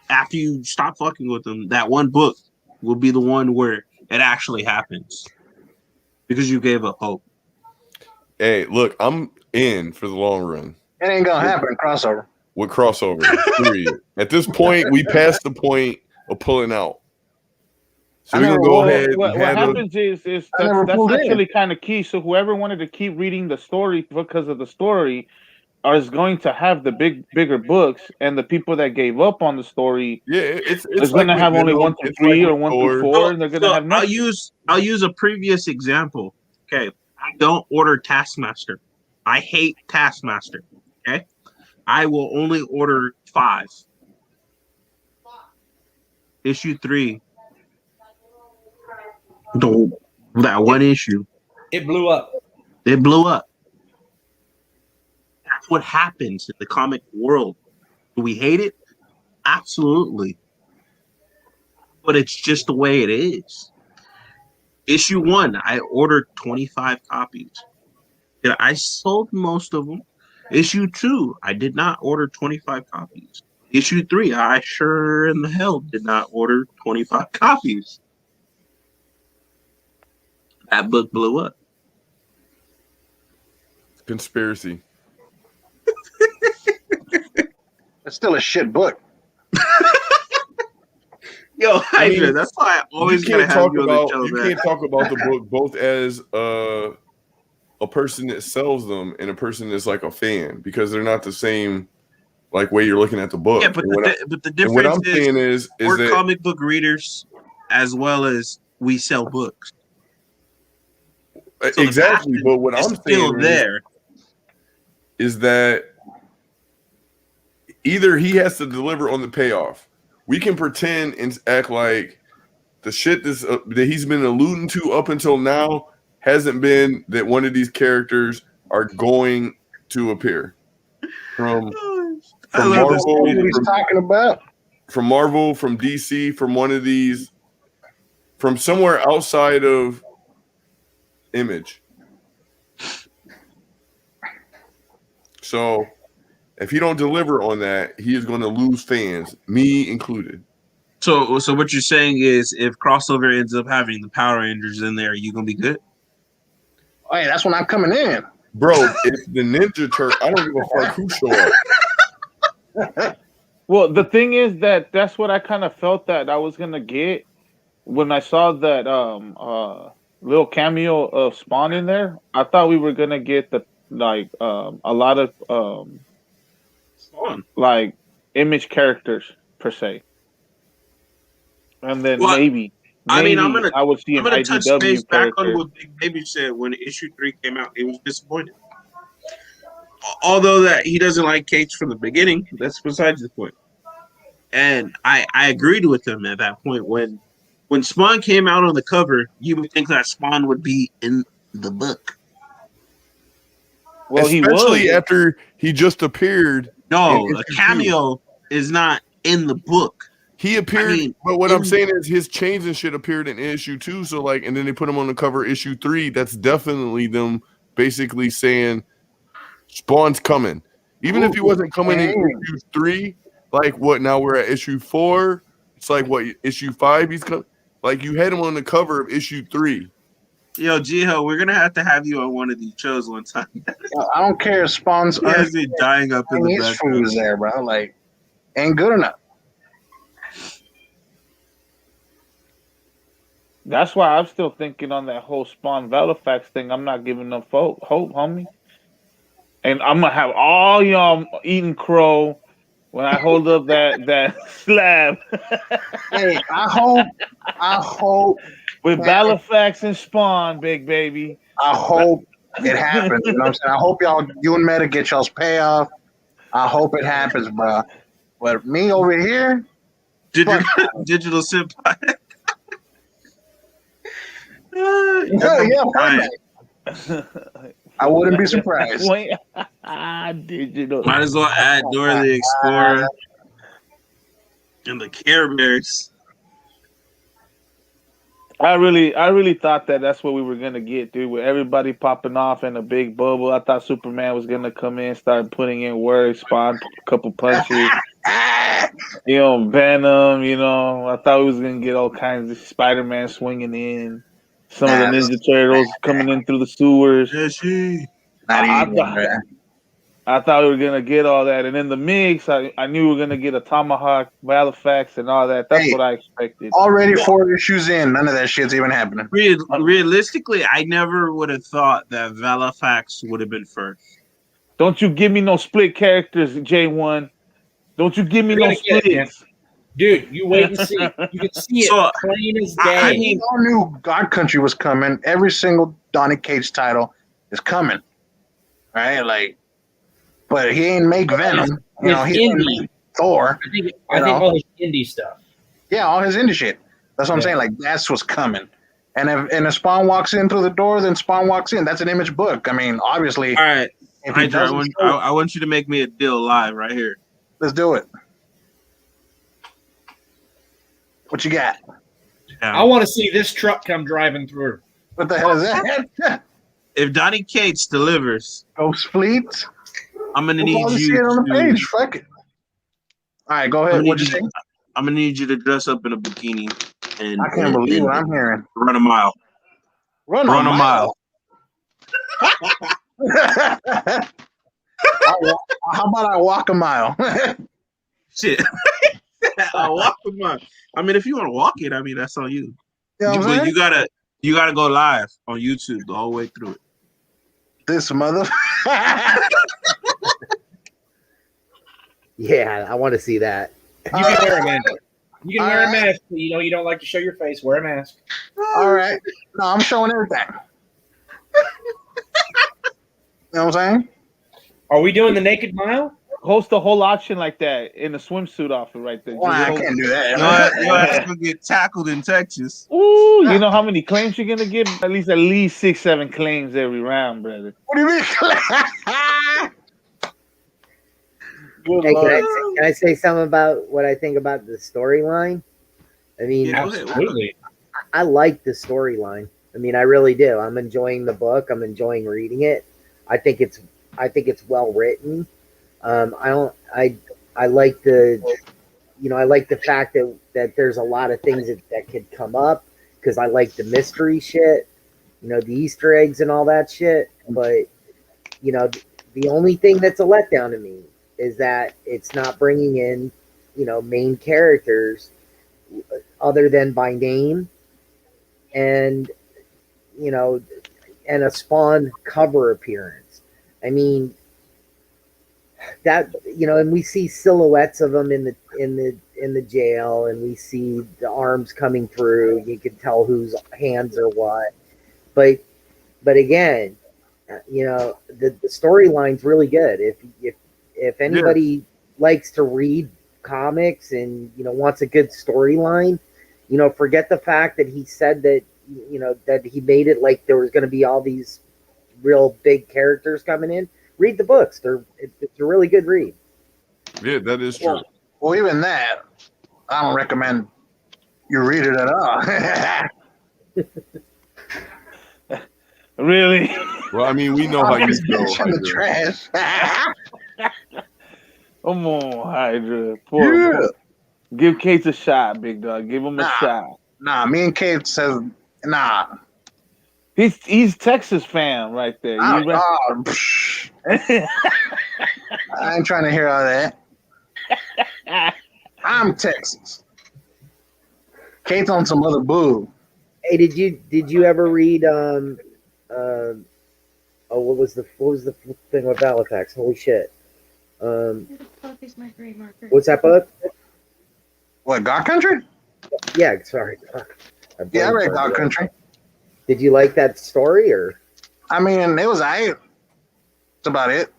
after you stop fucking with them, that one book will be the one where it actually happens because you gave up hope. Hey, look, I'm in for the long run. It ain't gonna happen. Crossover. With crossover, period. At this point, we passed the point of pulling out. So we're gonna go ahead. What happens is that's actually kind of key. So whoever wanted to keep reading the story because of the story is going to have the bigger books, and the people that gave up on the story, it's going to have only 1 through 3 or 1 through 4, and they're going to have nothing. I'll use a previous example. Okay, I don't order Taskmaster. I hate Taskmaster. Okay, I will only order 5. Issue 3. That one issue. It blew up. It blew up. That's what happens in the comic world. Do we hate it? Absolutely. But it's just the way it is. Issue 1, I ordered 25 copies. Yeah, I sold most of them. Issue 2, I did not order 25 copies. Issue 3, I sure in the hell did not order 25 copies. That book blew up. Conspiracy. It's still a shit book. Yo, Hydra, that's why I always gotta have you on the show. You can't talk about the book both as a person that sells them and a person that's like a fan, because they're not the same like way you're looking at the book. Yeah, but the difference is we're that comic book readers as well as we sell books. So exactly, but what I'm saying is that either he has to deliver on the payoff. We can pretend and act like the shit that he's been alluding to up until now hasn't been that one of these characters are going to appear from Marvel. What he's talking about? From Marvel, from DC, from one of these, from somewhere outside of Image. So if he don't deliver on that, he is going to lose fans, me included. So what you're saying is, if crossover ends up having the Power Rangers in there, you gonna be good? Hey, that's when I'm coming in, bro. It's the Ninja Turtle. I don't give a fuck who show up. Well, the thing is that's what I kind of felt that I was gonna get when I saw that little cameo of Spawn in there, I thought we were gonna get a lot of Spawn. like image characters per se, and then Well, maybe I mean, I'm I would see an gonna touch IDW base back on character. what Big Baby said when issue 3 came out. He was disappointed. Although that he doesn't like Cates from the beginning, that's besides the point. And I agreed with him at that point when Spawn came out on the cover. You would think that Spawn would be in the book. Well, especially he was after he just appeared. No, a cameo is not in the book. He appeared, but what I'm saying is his chains and shit appeared in issue 2. So like, and then they put him on the cover issue 3. That's definitely them basically saying Spawn's coming. Even if he wasn't coming in issue 3, like what? Now we're at issue 4. It's like what, issue 5? He's coming. Like you had him on the cover of issue 3. Yo, Jiho, we're gonna have to have you on one of these shows one time. I don't care if Spawn's he has me dying up in the back. Food is there, bro. Like, ain't good enough. That's why I'm still thinking on that whole Spawn Valifax thing. I'm not giving up hope, homie. And I'm gonna have all y'all eating crow when I hold up that slab. Hey, I hope with Valifax and Spawn, Big Baby. I hope it happens. You know what I'm saying? I hope you and Meta get y'all's payoff. I hope it happens, bro. But me over here, digital senpai. Yeah. I wouldn't be surprised. Digital. Might as well add Dora the Explorer and the Care Bears. I really thought that's what we were gonna get, dude. With everybody popping off in a big bubble, I thought Superman was gonna come in, start putting in words, Spawn a couple punches, Venom. I thought we was gonna get all kinds of Spider-Man swinging in. Some of the Ninja Turtles coming in through the sewers. I thought we were gonna get all that, and in the mix, I knew we were gonna get a Tomahawk, Valifax, and all that. That's what I expected. Already 4 issues in, none of that shit's even happening. Realistically, I never would have thought that Valifax would have been first. Don't you give me no split characters, J1. Don't you give me no splits. Dude, you wait and see. You can see it plain as day. I mean, all knew God Country was coming. Every single Donny Cates title is coming. Right? Like, but he ain't make Venom. He didn't make Thor. I think all his indie stuff. Yeah, all his indie shit. That's what I'm saying. Like, that's what's coming. And if Spawn walks in through the door, then Spawn walks in. That's an Image book. I mean, obviously. All right. I want you to make me a deal live right here. Let's do it. What you got? I want to see this truck come driving through. What the hell is that? If Donny Cates delivers Ghost Fleet, I'm gonna need you see it on the page. Fuck it. All right, go ahead. What'd you say? I'm gonna need you to dress up in a bikini and I can't believe what I'm hearing. Run a mile. Run a mile. How about I walk a mile? Shit. I'll walk a mile. I mean, if you want to walk it, I mean, that's on you. But you gotta go live on YouTube the whole way through it. This mother. Yeah, I want to see that. You can wear a mask. You can wear a mask. You don't like to show your face. Wear a mask. All right. No, I'm showing everything. You know what I'm saying? Are we doing the naked mile? Host the whole auction like that in a swimsuit outfit right there. Well, I can't do that. You'll have to get tackled in Texas. Ooh, you know how many claims you're gonna get? At least 6-7 claims every round, brother. What do you mean? Hey, can I say something about what I think about the storyline? I mean, absolutely. I like the storyline. I mean, I really do. I'm enjoying the book. I'm enjoying reading it. I think it's well written. I like the, I like the fact that there's a lot of things that could come up because I like the mystery shit, the Easter eggs and all that shit. But, the only thing that's a letdown to me is that it's not bringing in, main characters other than by name. And, you know, and a Spawn cover appearance. I mean, that, you know, and we see silhouettes of them in the jail, and we see the arms coming through. You can tell whose hands are what, but again, you know, the storyline's really good. If anybody likes to read comics and, you know, wants a good storyline, you know, forget the fact that he said that, you know, that he made it like there was going to be all these real big characters coming in. Read the books. It's a really good read. Yeah, that is true. Well, even that, I don't recommend you read it at all. Really? Well, I mean, we know how you feel. In the trash. Come on, Hydra. Poor. Give Cates a shot, big dog. Give him a shot. Nah, me and Cates says nah. He's Texas fan right there. I ain't trying to hear all that. I'm Texas. Cates on some other boo. Hey, did you ever read what was the thing with Halifax? Holy shit. What's that book? What, God Country? Yeah, sorry. Yeah, I read God Country. Did you like that story, or? I mean, it was That's about it.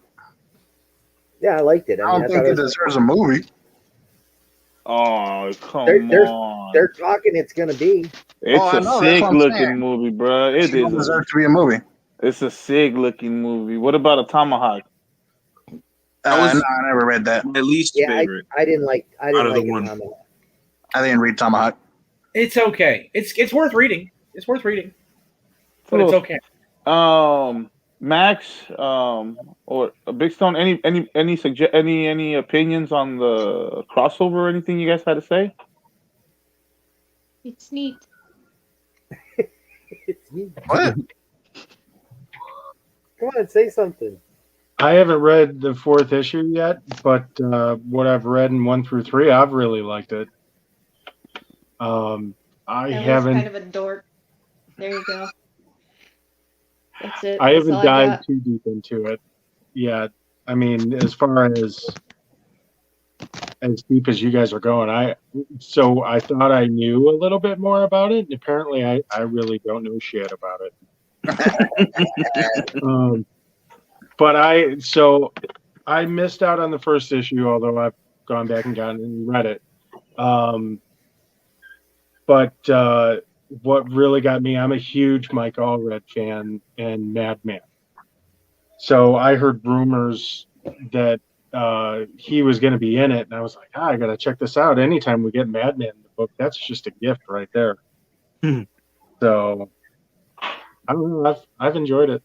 Yeah, I liked it. I don't think it deserves a movie. Oh, come on. They're talking it's going to be. It's a sick-looking movie, bro. It deserves to be a movie. It's a sick-looking movie. What about a Tomahawk? No, I never read that. My least favorite. I didn't like Tomahawk. I didn't read Tomahawk. It's okay. It's worth reading. It's worth reading. But it's okay. Max, or Big Stone, any opinions on the crossover or anything you guys had to say? It's neat. It's neat. What? Come on, say something. I haven't read the 4th issue yet, but what I've read in 1 through 3, I've really liked it. I haven't kind of a dork. There you go. That's it. I haven't That's all dived too deep into it yet. I mean, as far as deep as you guys are going, I thought I knew a little bit more about it. Apparently, I really don't know shit about it. But I missed out on the 1st issue, although I've gone back and gotten and read it. But what really got me, I'm a huge Mike Allred fan and Madman. So I heard rumors that he was going to be in it, and I was like, I got to check this out. Anytime we get Madman in the book, that's just a gift right there. So I don't know. I've enjoyed it.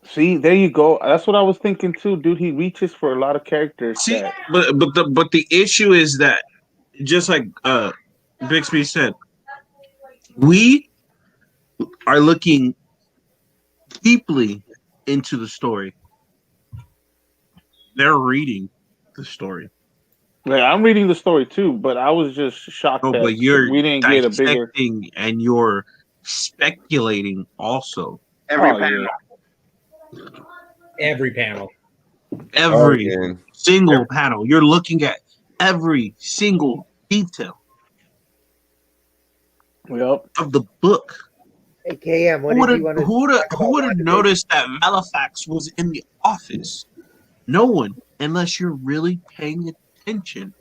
See, there you go. That's what I was thinking too, dude. He reaches for a lot of characters. See, but the issue is that, just like Bixby said, we are looking deeply into the story. They're reading the story. Yeah, I'm reading the story too, but I was just shocked that but you're we didn't get a bigger. And you're speculating also. Every panel. Every panel. Every single panel. You're looking at every single detail. Of the book. Hey, KM, who would have noticed that Halifax was in the office? No one, unless you're really paying attention.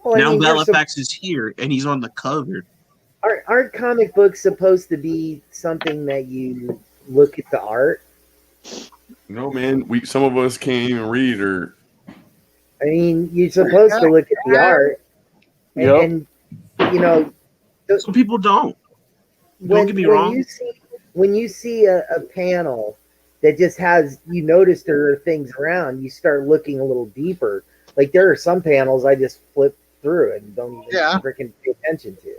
Well, now Halifax is here, and he's on the cover. Aren't comic books supposed to be something that you look at the art? No, man. Some of us can't even read or. I mean, you're supposed to look at the art, and you know, some people don't. Don't get me wrong. When you see a panel that just has, you notice there are things around, you start looking a little deeper. Like there are some panels I just flip through and don't even freaking pay attention to.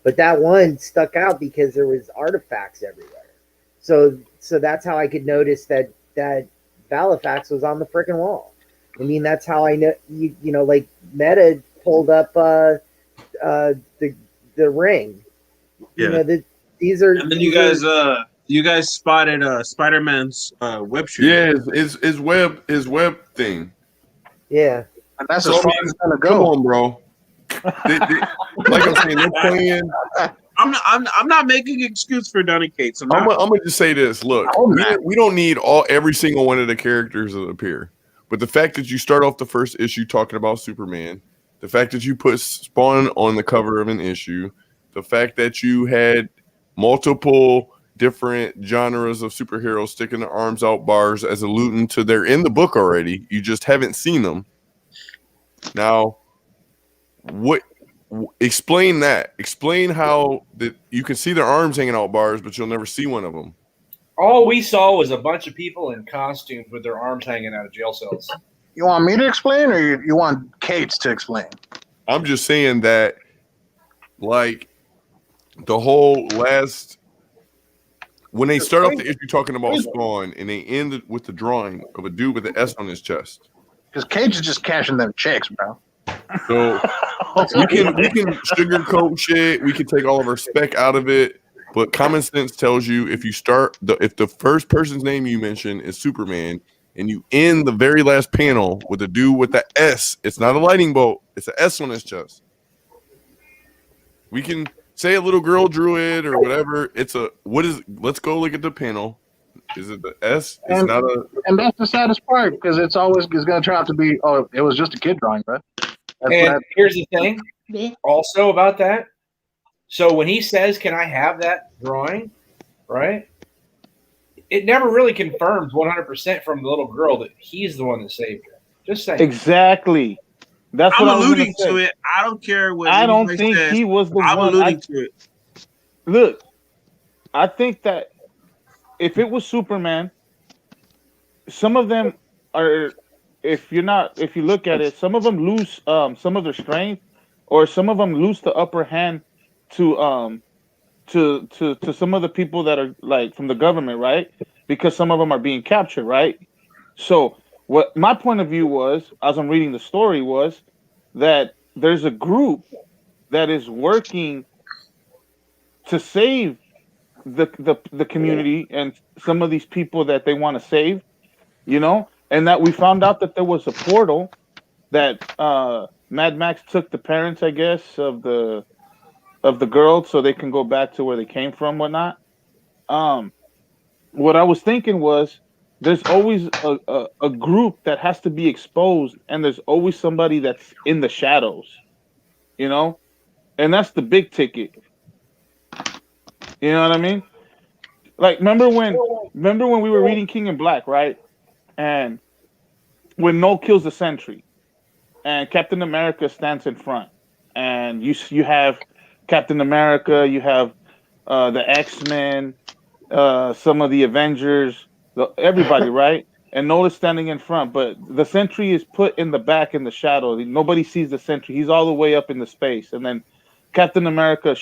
But that one stuck out because there was artifacts everywhere. So that's how I could notice that Halifax was on the freaking wall. I mean, that's how I know. You know, like Meta pulled up the ring. You know, these are. And then you guys spotted Spider-Man's web shoot. Yeah, his web thing. Yeah, and that's So, as I far mean, as it's gonna come go. on, bro. Like I'm saying, they're playing. I'm not making an excuse for Donny Cates. I'm gonna just say this. Look, we don't need every single one of the characters that appear, but the fact that you start off the first issue talking about Superman, the fact that you put Spawn on the cover of an issue, the fact that you had multiple different genres of superheroes sticking their arms out bars as alluding to they're in the book already. You just haven't seen them. Now, explain that. Explain how that you can see their arms hanging out bars, but you'll never see one of them. All we saw was a bunch of people in costumes with their arms hanging out of jail cells. You want me to explain, or you want Cates to explain? I'm just saying that, like, the whole last when they start off the issue talking about Spawn and they end it with the drawing of a dude with an S on his chest. Because Cage is just cashing them checks, bro. So we can sugarcoat shit. We can take all of our spec out of it, but common sense tells you if the first person's name you mention is Superman, and you end the very last panel with a dude with the S, it's not a lightning bolt, it's an S on his chest. We can say a little girl drew it or whatever. Let's go look at the panel. Is it the S? And that's the saddest part, because it's going to turn out to be, it was just a kid drawing, bro. Here's the thing also about that. So when he says, can I have that drawing, right? It never really confirms 100% from the little girl that he's the one that saved her. Just saying. Exactly. That's what I'm I alluding to it. I don't care what I don't think says. he was the I'm one. alluding to it. Look, I think that if it was Superman, some of them are. If you look at it, some of them lose some of their strength, or some of them lose the upper hand to some of the people that are like from the government, right? Because some of them are being captured, right? So what my point of view was, as I'm reading the story, was that there's a group that is working to save the community and some of these people that they want to save, you know, and that we found out that there was a portal that Mad Max took the parents, I guess, of the girl so they can go back to where they came from, whatnot. What I was thinking was there's always a group that has to be exposed, and there's always somebody that's in the shadows, you know, and that's the big ticket. You know what I mean? Like, remember when we were reading King in Black, right? And when Null kills the Sentry, and Captain America stands in front, and you have Captain America, you have the X-Men, some of the Avengers, everybody, right? And Null is standing in front, but the Sentry is put in the back in the shadow. Nobody sees the Sentry. He's all the way up in the space, and then Captain America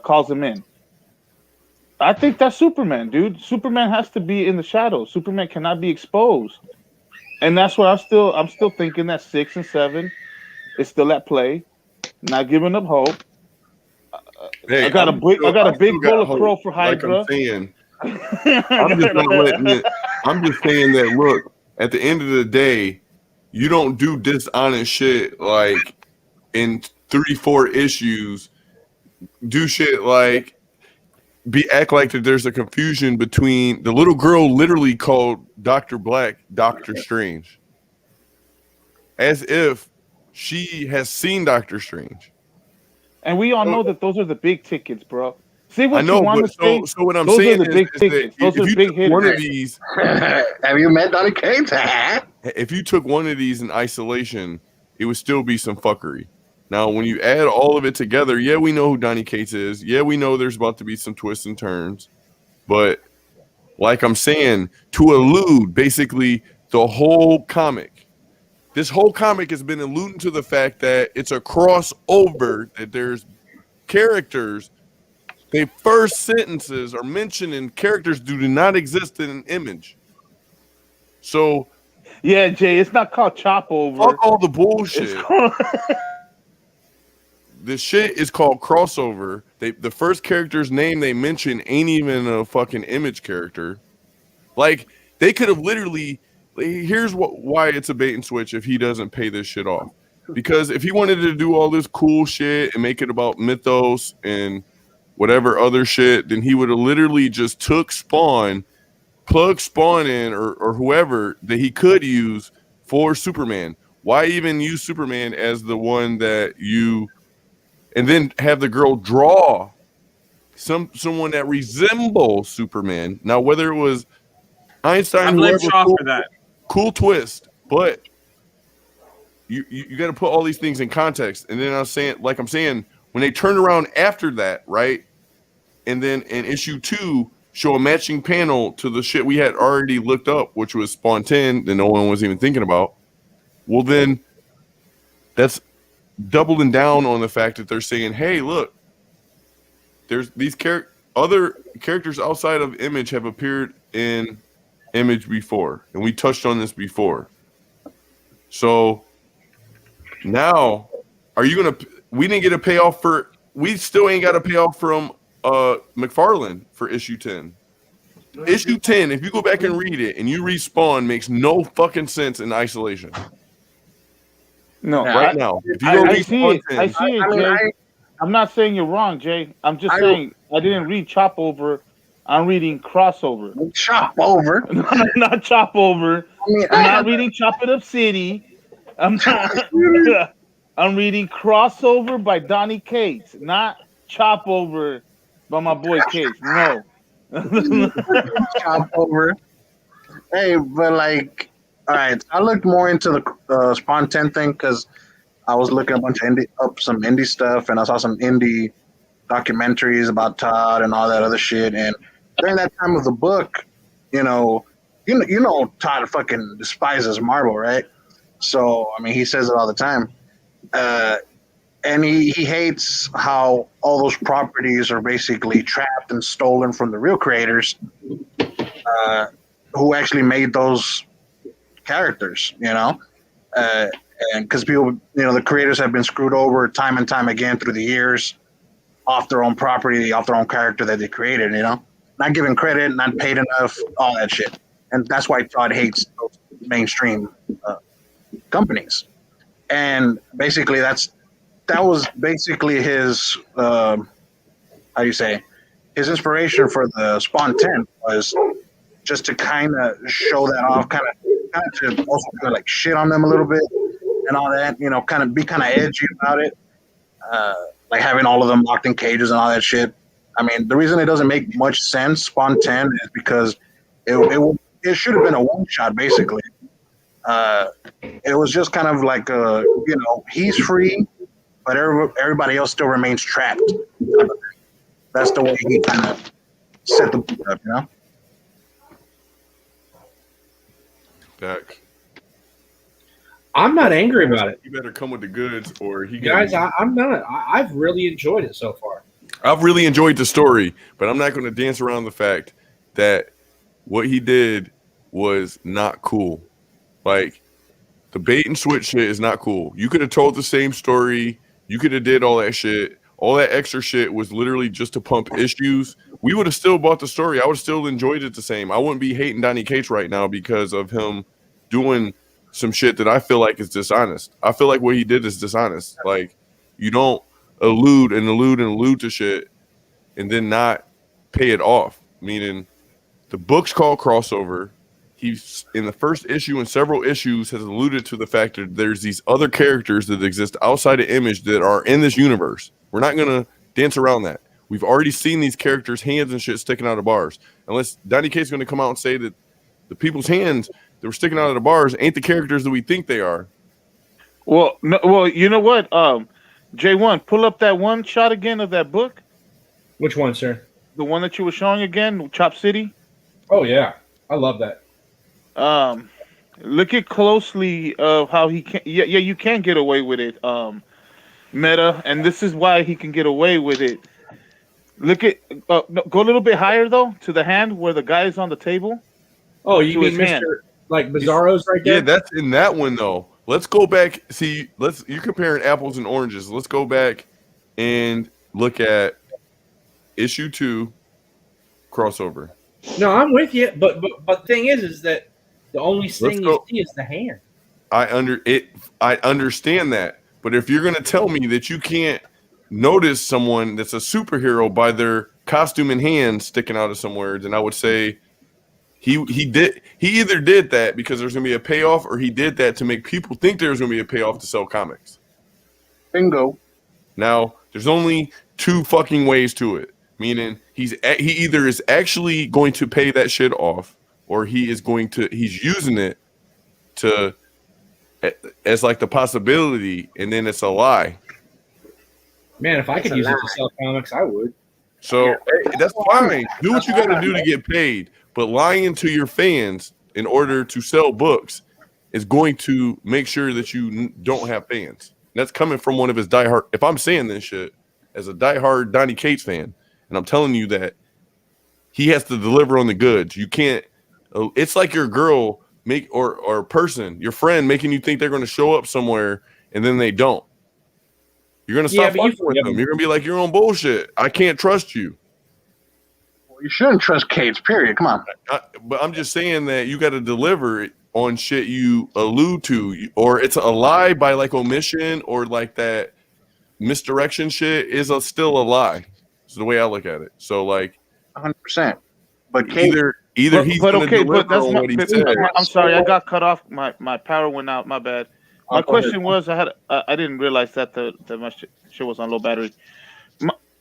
calls him in. I think that's Superman, dude. Superman has to be in the shadows. Superman cannot be exposed, and that's what I'm still thinking that 6 and 7 is still at play. Not giving up hope. Hey, I got a big bowl of crow for Hydra. Like I'm saying, I'm just saying that. Look, at the end of the day, you don't do dishonest shit like in 3-4 issues. Do shit like act like that there's a confusion between the little girl literally called Dr. Black Doctor Strange, as if she has seen Doctor Strange. And we all know that those are the big tickets, bro. See what I know, you want to say? So what I'm those saying are the big tickets. Those are big hitters. One of these, have you met Donny Cates? If you took one of these in isolation, it would still be some fuckery. Now, when you add all of it together, yeah, we know who Donny Cates is. Yeah, we know there's about to be some twists and turns. But like I'm saying, to allude basically the whole comic, this whole comic has been alluding to the fact that it's a crossover, that there's characters, the first sentences are mentioning characters do not exist in an image. So, yeah, Jay, it's not called chop over. Fuck all the bullshit. The shit is called crossover. the first character's name they mention ain't even a fucking Image character. Like, they could have literally. Here's why it's a bait and switch if he doesn't pay this shit off. Because if he wanted to do all this cool shit and make it about mythos and whatever other shit, then he would have literally just took Spawn, plugged Spawn in or whoever that he could use for Superman. Why even use Superman as the one that you, and then have the girl draw someone that resembles Superman? Now, whether it was Einstein, I'm whoever, Shaw for that. Cool twist, but you got to put all these things in context. And then I'm saying, when they turned around after that, right, and then in issue 2 show a matching panel to the shit we had already looked up, which was Spawn 10 that no one was even thinking about. Well, then that's doubling down on the fact that they're saying, hey, look, there's these other characters outside of Image have appeared in Image before, and we touched on this before. So now, are you gonna? We didn't get a payoff for. We still ain't got a payoff from McFarlane for issue 10. Issue 10, if you go back and read it and you respawn, makes no fucking sense in isolation. No, right now. If you I see it. I see it, Jay. I'm not saying you're wrong, Jay. I'm just saying I didn't read Chop Over. I'm reading Crossover. Chop Over? Not Chop Over. I'm not reading Chop It Up City. I'm reading Crossover by Donny Cates, not Chop Over by my boy Cates. No. Chop Over. Hey, but like, all right, I looked more into the Spawn 10 thing because I was looking up some indie stuff, and I saw some indie documentaries about Todd and all that other shit. And during that time of the book, you know Todd fucking despises Marvel, right? So I mean, he says it all the time, and he hates how all those properties are basically trapped and stolen from the real creators, who actually made those characters, and because people, the creators have been screwed over time and time again through the years off their own property, off their own character that they created, not given credit, not paid enough, all that shit. And that's why Todd hates those mainstream companies. And basically that was basically his, his inspiration for the Spawn 10 was just to kind of show that off, kind of to also kind of like shit on them a little bit and all that, kind of be kind of edgy about it, like having all of them locked in cages and all that shit. I mean, the reason it doesn't make much sense, Spawn 10, is because it should have been a one shot basically. It was just kind of like he's free, but everybody else still remains trapped. That's the way he kind of set the book up, Back. I'm not angry about it. You better come with the goods, or he. Guys, I'm not. I've really enjoyed it so far. I've really enjoyed the story, but I'm not going to dance around the fact that what he did was not cool. Like, the bait and switch shit is not cool. You could have told the same story. You could have did all that shit. All that extra shit was literally just to pump issues. We would have still bought the story. I would have still enjoyed it the same. I wouldn't be hating Donny Cates right now because of him doing some shit that I feel like is dishonest. I feel like what he did is dishonest. Like, you don't allude to shit and then not pay it off. Meaning, the book's called Crossover. He's in the first issue and several issues has alluded to the fact that there's these other characters that exist outside of Image that are in this universe. We're not going to dance around that. We've already seen these characters' hands and shit sticking out of bars. Unless Donny Cates is going to come out and say that the people's hands that were sticking out of the bars ain't the characters that we think they are. Well, no, you know what? J1, pull up that one shot again of that book. Which one, sir? The one that you were showing again, Chop City. Oh yeah, I love that. Look at closely of how he can. Yeah, you can get away with it. Meta, and this is why he can get away with it. Look at go a little bit higher though to the hand where the guy is on the table. Oh, you mean Mr. Hand. Like Bizarro's right there? Yeah, that's in that one though. Let's go back. See, you're comparing apples and oranges. Let's go back and look at issue 2 crossover. No, I'm with you, but the thing is that the only thing you go. see is the hand. I understand that, but if you're gonna tell me that you can't notice someone that's a superhero by their costume and hands sticking out of somewhere, then I would say he either did that because there's gonna be a payoff, or he did that to make people think there's gonna be a payoff to sell comics. Bingo. Now there's only 2 fucking ways to it. Meaning he either is actually going to pay that shit off, or he's using it to as like the possibility, and then it's a lie. Man, if I could use it to sell comics, I would. So that's fine. Do what you got to do to get paid, but lying to your fans in order to sell books is going to make sure that you don't have fans. That's coming from one of his diehard. If I'm saying this shit as a diehard Donny Cates fan, and I'm telling you that he has to deliver on the goods. You can't. It's like your girl or person, your friend, making you think they're going to show up somewhere and then they don't. You're going to stop fucking with them. You're going to be like, you're on bullshit. I can't trust you. Well, you shouldn't trust Cates, period. Come on. But I'm just saying that you got to deliver on shit you allude to, or it's a lie by like omission, or like that misdirection shit is still a lie. It's the way I look at it. So like 100%. But either he's going to deliver on what he said. I'm sorry, I got cut off. My power went out. My bad. My question was, I didn't realize that my shit was on low battery.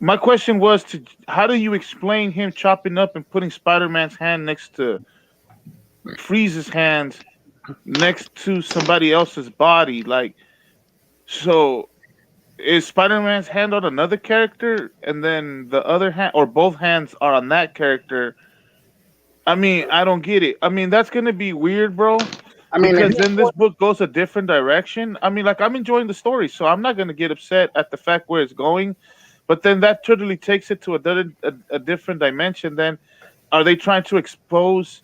My question was, how do you explain him chopping up and putting Spider-Man's hand next to Freeze's hands next to somebody else's body? Like, so is Spider-Man's hand on another character, and then the other hand, or both hands are on that character? I mean, I don't get it. I mean, that's gonna be weird, bro. I mean, because then this book goes a different direction. I mean, like, I'm enjoying the story, so I'm not gonna get upset at the fact where it's going. But then that totally takes it to a different dimension. Then, are they trying to expose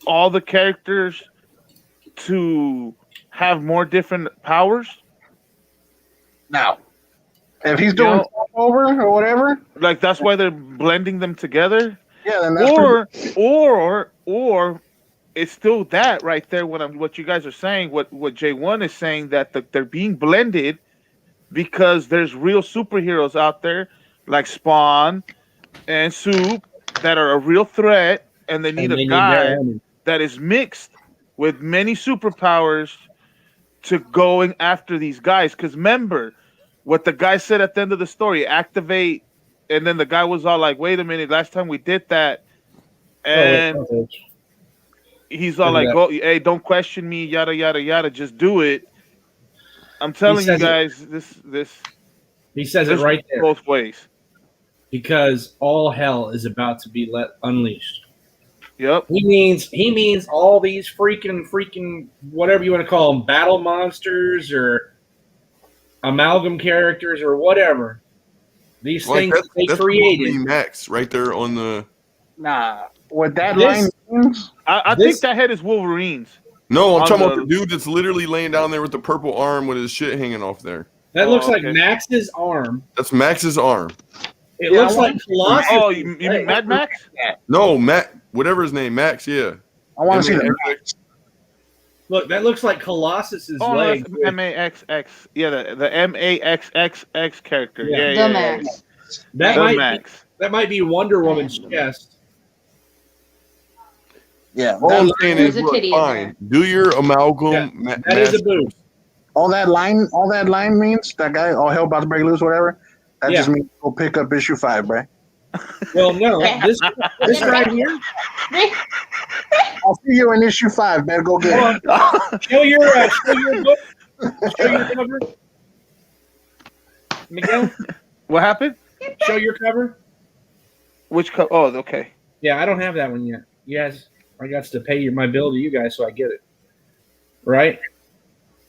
all the characters to have more different powers? Now, if he's doing over or whatever, like that's why they're blending them together. Yeah, then that's or it's still that right there. What you guys are saying, what J1 is saying, that they're being blended because there's real superheroes out there like Spawn and Soup that are a real threat, and they need a guy that is mixed with many superpowers to going after these guys. Because remember what the guy said at the end of the story, activate, and then the guy was all like, wait a minute, last time we did that, and he's all like, go, hey, don't question me, yada yada yada, just do it. I'm telling you guys, this he says it right there both ways, because all hell is about to be unleashed. Yep. He means all these freaking whatever you want to call them, battle monsters or amalgam characters or whatever. These things they created. Max right there on the. Nah, what that line means? I think that head is Wolverine's. No, I'm talking about the dude that's literally laying down there with the purple arm with his shit hanging off there. That looks like Max's arm. That's Max's arm. It looks like Colossus. Oh, you mean Mad Max? No, Matt, whatever his name, Max. Yeah. I want to see the Max. Look, that looks like Colossus's leg. M-A-X-X. Yeah, the M-A-X-X-X character. The Max. That might be Wonder Woman's chest. Yeah. All I'm saying is, look, fine. Do your amalgam. Yeah, that is a boost. All that line means that guy, all hell about to break loose, whatever. That just means go pick up issue 5, bro. Well, no, this right here. I'll see you in issue 5. Better go get it. Show your book. Show your cover. Miguel, what happened? Show your cover. Which cover? Oh, okay. Yeah, I don't have that one yet. Yes, I got to pay my bill to you guys, so I get it. Right.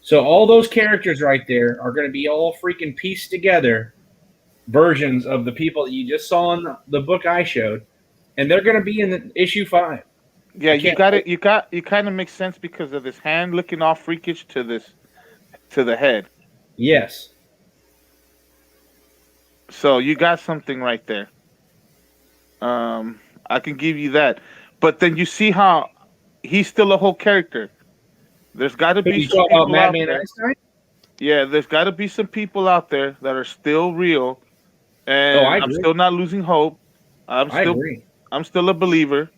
So all those characters right there are going to be all freaking pieced together versions of the people that you just saw in the book I showed, and they're going to be in issue 5. Yeah, you got it. You kind of makes sense because of this hand looking all freakish to the head. Yes. So you got something right there. I can give you that. But then you see how he's still a whole character. There's got to Who be you some talking about, people out Madman there. Einstein? Yeah, there's got to be some people out there that are still real, and I I'm agree. still not losing hope. I agree. I'm still a believer.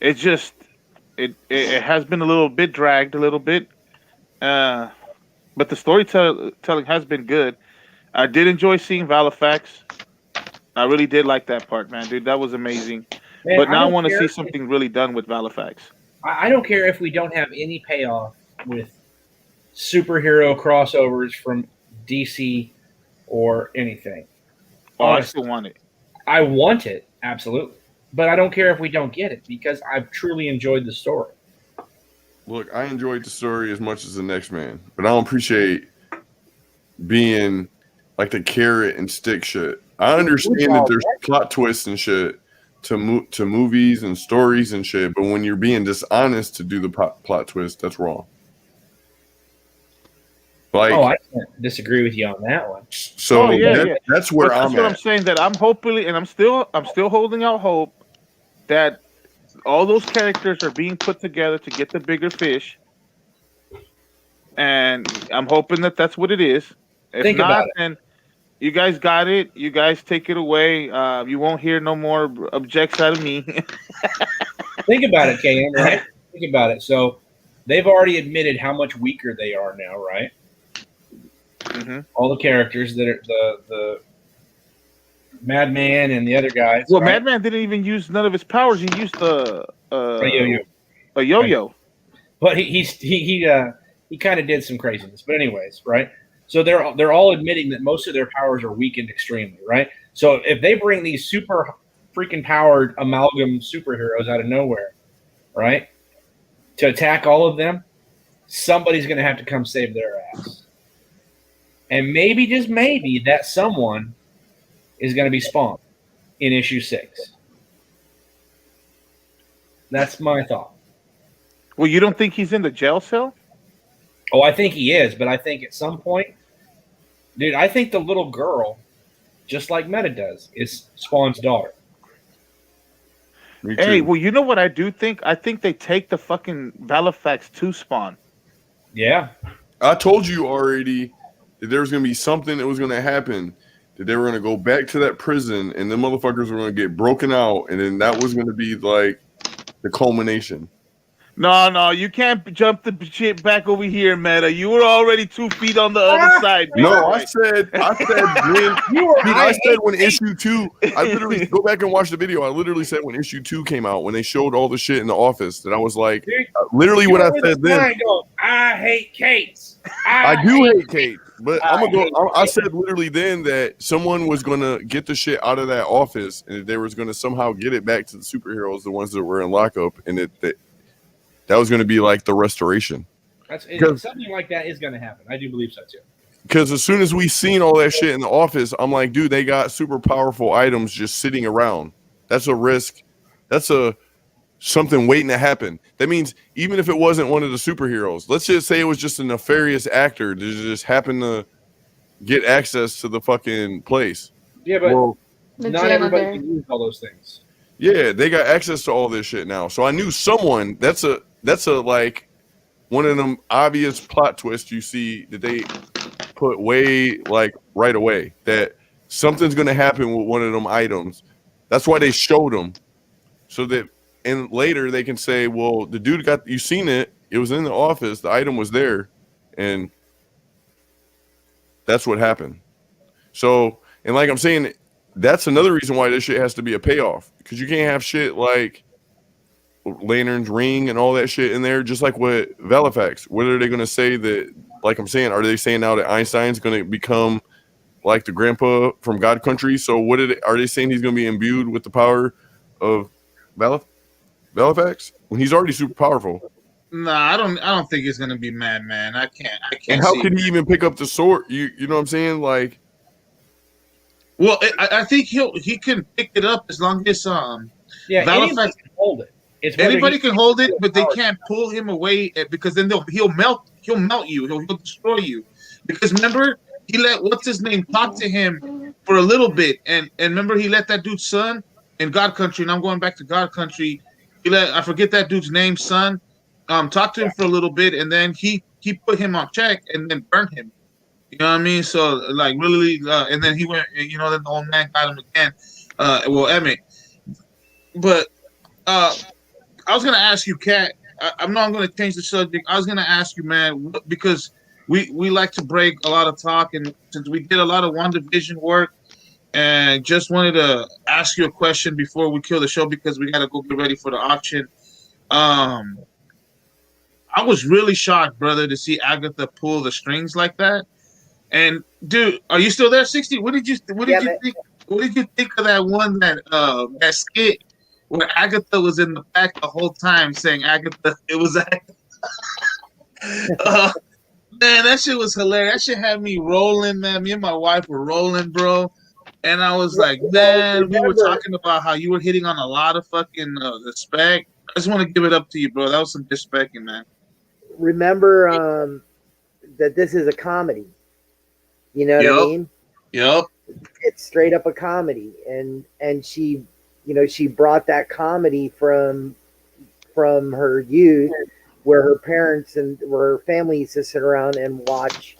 It just it has been a little bit dragged, a little bit, but the storytelling has been good. I did enjoy seeing Valifax. I really did like that part, man, dude. That was amazing. Man, But now I don't want to care see if- something really done with Valifax. I don't care if we don't have any payoff with superhero crossovers from DC or anything. Oh, I Honestly, still want it. I want it, absolutely. But I don't care if we don't get it because I've truly enjoyed the story. Look, I enjoyed the story as much as the next man, but I don't appreciate being like the carrot and stick shit. I understand that there's plot twists and shit to movies and stories and shit, but when you're being dishonest to do the plot twist, that's wrong. Like, I can't disagree with you on that one. So that's where But that's I'm what at. I'm saying. That I'm hopefully, and I'm still holding out hope that all those characters are being put together to get the bigger fish, and I'm hoping that that's what it is. If Think not, about it. then you guys got it. You guys take it away. You won't hear no more objects out of me. Think about it, KM, right? Think about it. So they've already admitted how much weaker they are now, right? Mm-hmm. All the characters that are the Madman and the other guys. Well, right? Madman didn't even use none of his powers. He used A yo-yo. a yo-yo. But he kind of did some craziness. But anyways, right? So they're all admitting that most of their powers are weakened extremely, right? So if they bring these super freaking powered amalgam superheroes out of nowhere, right, to attack all of them, somebody's going to have to come save their ass. And maybe, just maybe, that someone is going to be Spawn in issue 6. That's my thought. Well, you don't think he's in the jail cell? Oh, I think he is, but I think at some point, dude, I think the little girl, just like Meta does, is Spawn's daughter. Hey, well, you know what I do think? I think they take the fucking Valifax to Spawn. Yeah. I told you already that there was going to be something that was going to happen, that they were going to go back to that prison and the motherfuckers were going to get broken out, and then that was going to be like the culmination. No, you can't jump the shit back over here, Meta. You were already 2 feet on the other side. No, I said when issue 2, I literally go back and watch the video. I literally said when issue 2 came out, when they showed all the shit in the office, that I was like, literally what I said then. I hate Cates. I do hate Kate, but I said literally then that someone was gonna get the shit out of that office, and that they was gonna somehow get it back to the superheroes, the ones that were in lockup, and that was gonna be like the restoration. Something like that is going to happen. I do believe so too. Because as soon as we seen all that shit in the office, I'm like, dude, they got super powerful items just sitting around. That's a risk. That's something waiting to happen. That means even if it wasn't one of the superheroes, let's just say it was just a nefarious actor that just happened to get access to the fucking place. Yeah, but The not janitor. everybody can use all those things. Yeah, they got access to all this shit now. So I knew someone. That's a like one of them obvious plot twists you see that they put way like right away, that something's gonna happen with one of them items. That's why they showed them, so that and later they can say, well, the dude you seen it. It was in the office. The item was there, and that's what happened. So, and like I'm saying, that's another reason why this shit has to be a payoff, because you can't have shit like Lantern's ring and all that shit in there, just like with Valifax. What are they going to say that, like I'm saying, are they saying now that Einstein's going to become like the grandpa from God Country? So are they saying he's going to be imbued with the power of Valifax when he's already super powerful? Nah, I don't think it's gonna be Madman. I can't. And how could he even pick up the sword? You know what I'm saying? Like, well, I think he can pick it up as long as anybody can hold it. Anybody can hold it, but they can't pull him away because then he'll melt you. He'll destroy you. Because remember, he let what's his name talk to him for a little bit, and remember he let that dude's son in God Country, and I'm going back to God Country. He let I forget that dude's name, son, talk to him for a little bit, and then he put him on check and then burned him. You know what I mean? So like really, and then he went. You know, then the old man got him again. Well, Emmett, but I was gonna ask you, Kat. I'm not gonna change the subject. I was gonna ask you, man, because we like to break a lot of talk, and since we did a lot of WandaVision work, and just wanted to ask you a question before we kill the show because we gotta go get ready for the auction. I was really shocked, brother, to see Agatha pull the strings like that. And dude, are you still there? 60. What did you think? What did you think of that one that skit where Agatha was in the back the whole time saying Agatha? It was Agatha. Man, that shit was hilarious. That shit had me rolling, man. Me and my wife were rolling, bro. And I was like, man, we were talking about how you were hitting on a lot of fucking respect. I just want to give it up to you, bro. That was some disrespecting, man. Remember that this is a comedy. You know what I mean? Yep. It's straight up a comedy, and she, you know, she brought that comedy from her youth, where her parents and where her family used to sit around and watch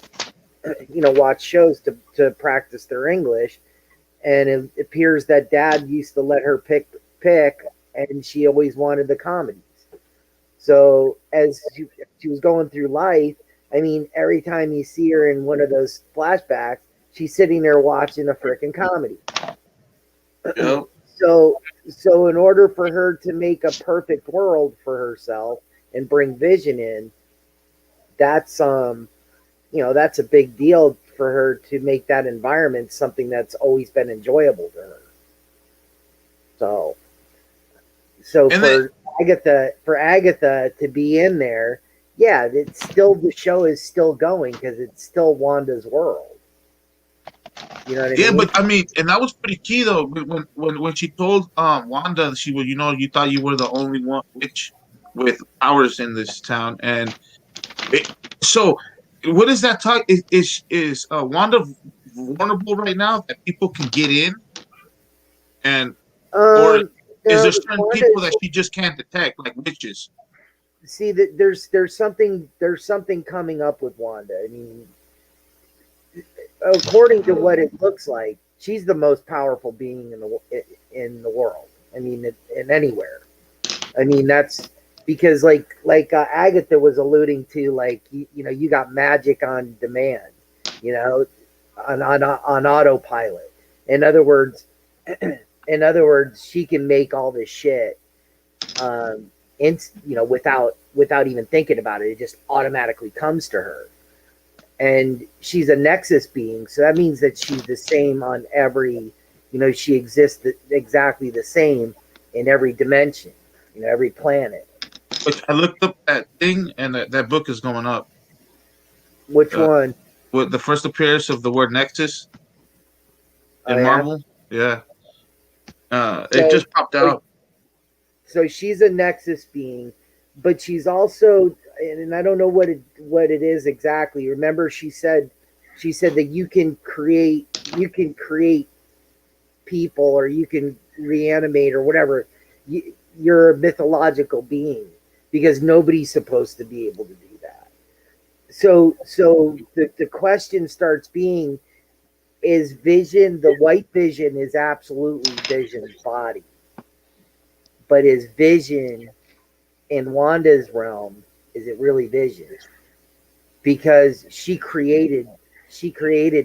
shows to practice their English, and it appears that Dad used to let her pick, and she always wanted the comedies. So as she was going through life, I mean, every time you see her in one of those flashbacks, she's sitting there watching a freaking comedy. Yep. So in order for her to make a perfect world for herself and bring Vision in, that's that's a big deal for her to make that environment something that's always been enjoyable to her. So for Agatha to be in there, yeah, it's still, the show is still going because it's still Wanda's world. You know what I mean? Yeah, but I mean, and that was pretty key though. When she told Wanda, she was, you thought you were the only one witch with powers in this town, and so what is that talk? Is Wanda vulnerable right now that people can get in, and or is there certain people that she just can't detect, like witches? See that there's something coming up with Wanda. I mean, according to what it looks like, she's the most powerful being in the world. I mean, in anywhere. I mean, that's because like Agatha was alluding to, like you got magic on demand, on autopilot. In other words, she can make all this shit. Without even thinking about it, it just automatically comes to her. And she's a nexus being, so that means that she's the same on every, she exists exactly the same in every dimension, every planet. But I looked up that thing, and that book is going up. Which one? With the first appearance of the word Nexus in Marvel. Yeah. It just popped out. So she's a nexus being, but she's also, and I don't know what it is exactly. Remember, she said that you can create people, or you can reanimate, or whatever. You're a mythological being, because nobody's supposed to be able to do that. So the question starts being, is Vision, the white Vision is absolutely Vision's body, but is Vision in Wanda's realm, is it really Vision? Because she created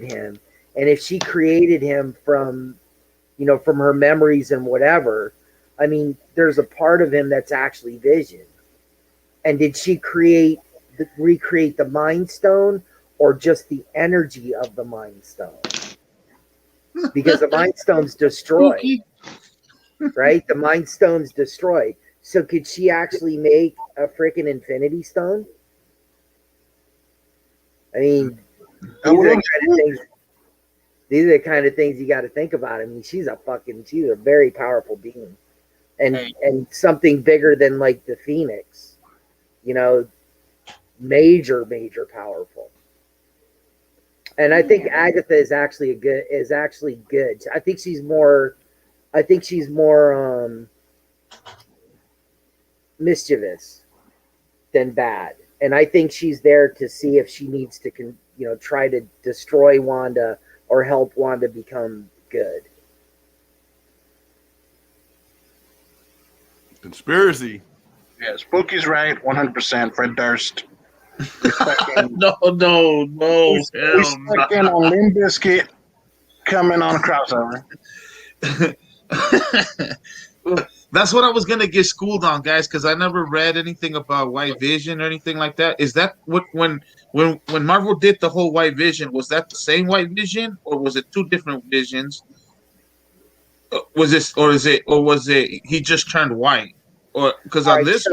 him, and if she created him from her memories and whatever, I mean, there's a part of him that's actually Vision. And did she recreate the Mind Stone, or just the energy of the Mind Stone? Because the Mind Stone's destroyed, right? The Mind Stone's destroyed. So could she actually make a freaking Infinity Stone? I mean, these are the kind of things you got to think about. I mean, she's a very powerful being, and something bigger than like the Phoenix, major powerful. And I think Agatha is actually good. I think she's more mischievous than bad. And I think she's there to see if she needs to try to destroy Wanda or help Wanda become good. Conspiracy. Yeah, Spooky's right, 100%. Fred Durst. No, We stuck in on Limp Bizkit coming on a crossover. That's what I was gonna get schooled on, guys, because I never read anything about White Vision or anything like that. Is that what when Marvel did the whole White Vision? Was that the same White Vision, or was it two different visions? Was it he just turned white? Or because on this,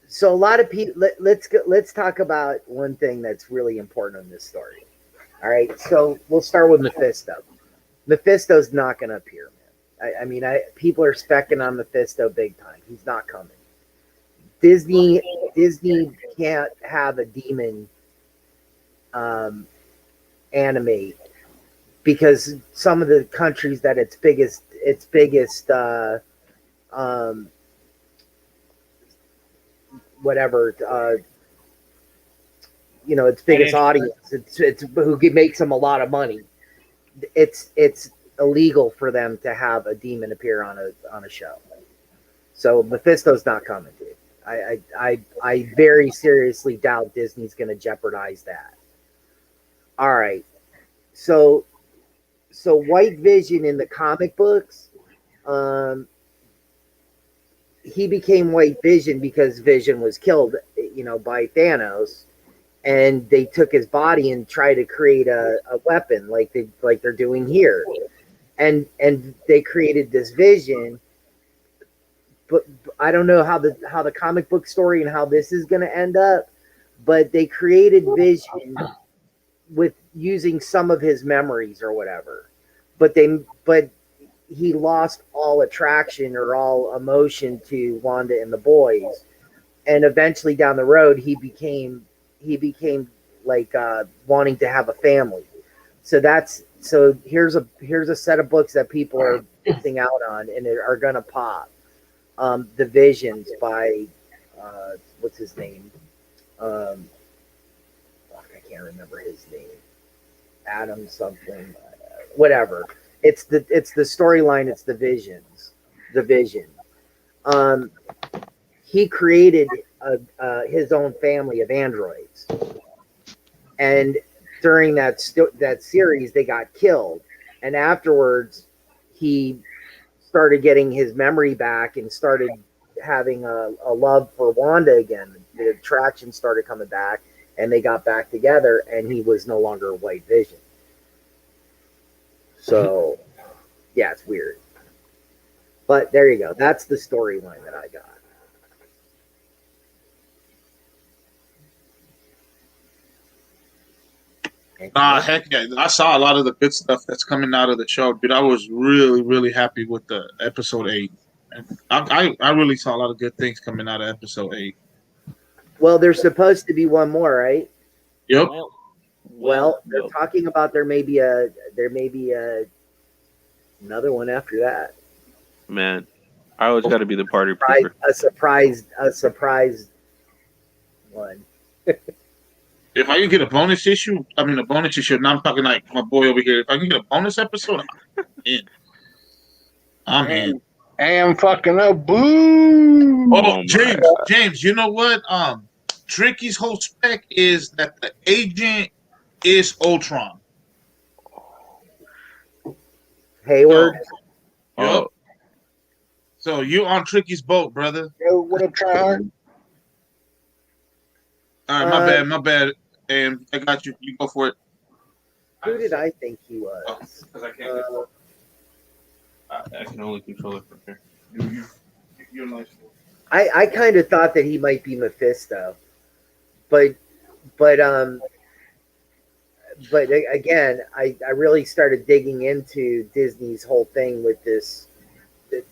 so a lot of people. Let's talk about one thing that's really important in this story. All right, so we'll start with Mephisto. Mephisto's not going to appear, man. I mean, people are specking on Mephisto big time. He's not coming. Disney can't have a demon animate because some of the countries that its biggest its biggest audience, it's who makes them a lot of money. It's illegal for them to have a demon appear on a show. So Mephisto's not coming, dude. I very seriously doubt Disney's going to jeopardize that. All right, so White Vision in the comic books, he became White Vision because Vision was killed, by Thanos, and they took his body and tried to create a weapon like they're doing here, and they created this Vision. But I don't know how the comic book story and how this is going to end up, but they created Vision with using some of his memories or whatever, but he lost all attraction or all emotion to Wanda and the boys, and eventually down the road he became like wanting to have a family. So here's a set of books that people are missing out on and are gonna pop. The Visions by what's his name? I can't remember his name. Adam something, whatever. It's the storyline. It's the Visions. The Vision. He created his own family of androids, and during that series, they got killed. And afterwards, he started getting his memory back and started having a love for Wanda again. The attraction started coming back, and they got back together, and he was no longer White Vision. So, yeah, it's weird. But there you go. That's the storyline that I got. heck yeah. I saw a lot of the good stuff that's coming out of the show, dude. I was really, really happy with the episode 8. I really saw a lot of good things coming out of episode 8. Well, there's supposed to be one more, right? Yep. Well, they're talking about there may be another one after that. Man, I always got to be the party Surprise, pooper. a surprise one. If I can get a bonus issue, now I'm talking like my boy over here. If I can get a bonus episode, I'm in. I'm in. am fucking up. Boo! Oh, James, you know what? Tricky's whole spec is that the agent is Ultron. Hayward. Yep. So you on Tricky's boat, brother. Yo, what up, tryhard? All right, my bad. And I got you. You go for it. Who did I think he was? Because I can't I can only control it from here. You're nice. I kind of thought that he might be Mephisto, but again, I really started digging into Disney's whole thing with this.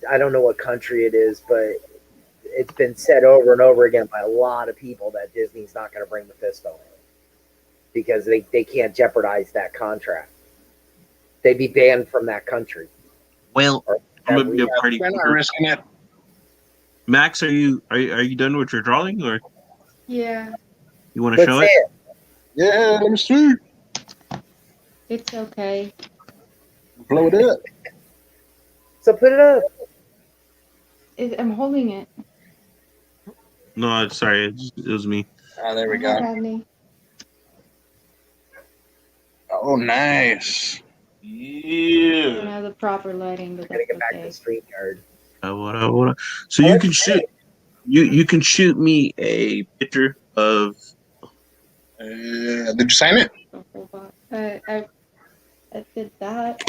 I don't know what country it is, but it's been said over and over again by a lot of people that Disney's not going to bring Mephisto in. because they can't jeopardize that contract. They'd be banned from that country. Well, I'm gonna be a party. They're not risking it. Max, are you done with your drawing, or Yeah, you want to show it? Yeah, let me see. it's okay. Blow it up. So put it up. I'm holding it. No, sorry, it was me. Oh, there we Hi, go. Rodney. Oh, nice. I don't Yeah. have the proper lighting, but Gotta that's get back to okay. StreamYard. So you can shoot. You can shoot me a picture of. Did you sign it? I did that.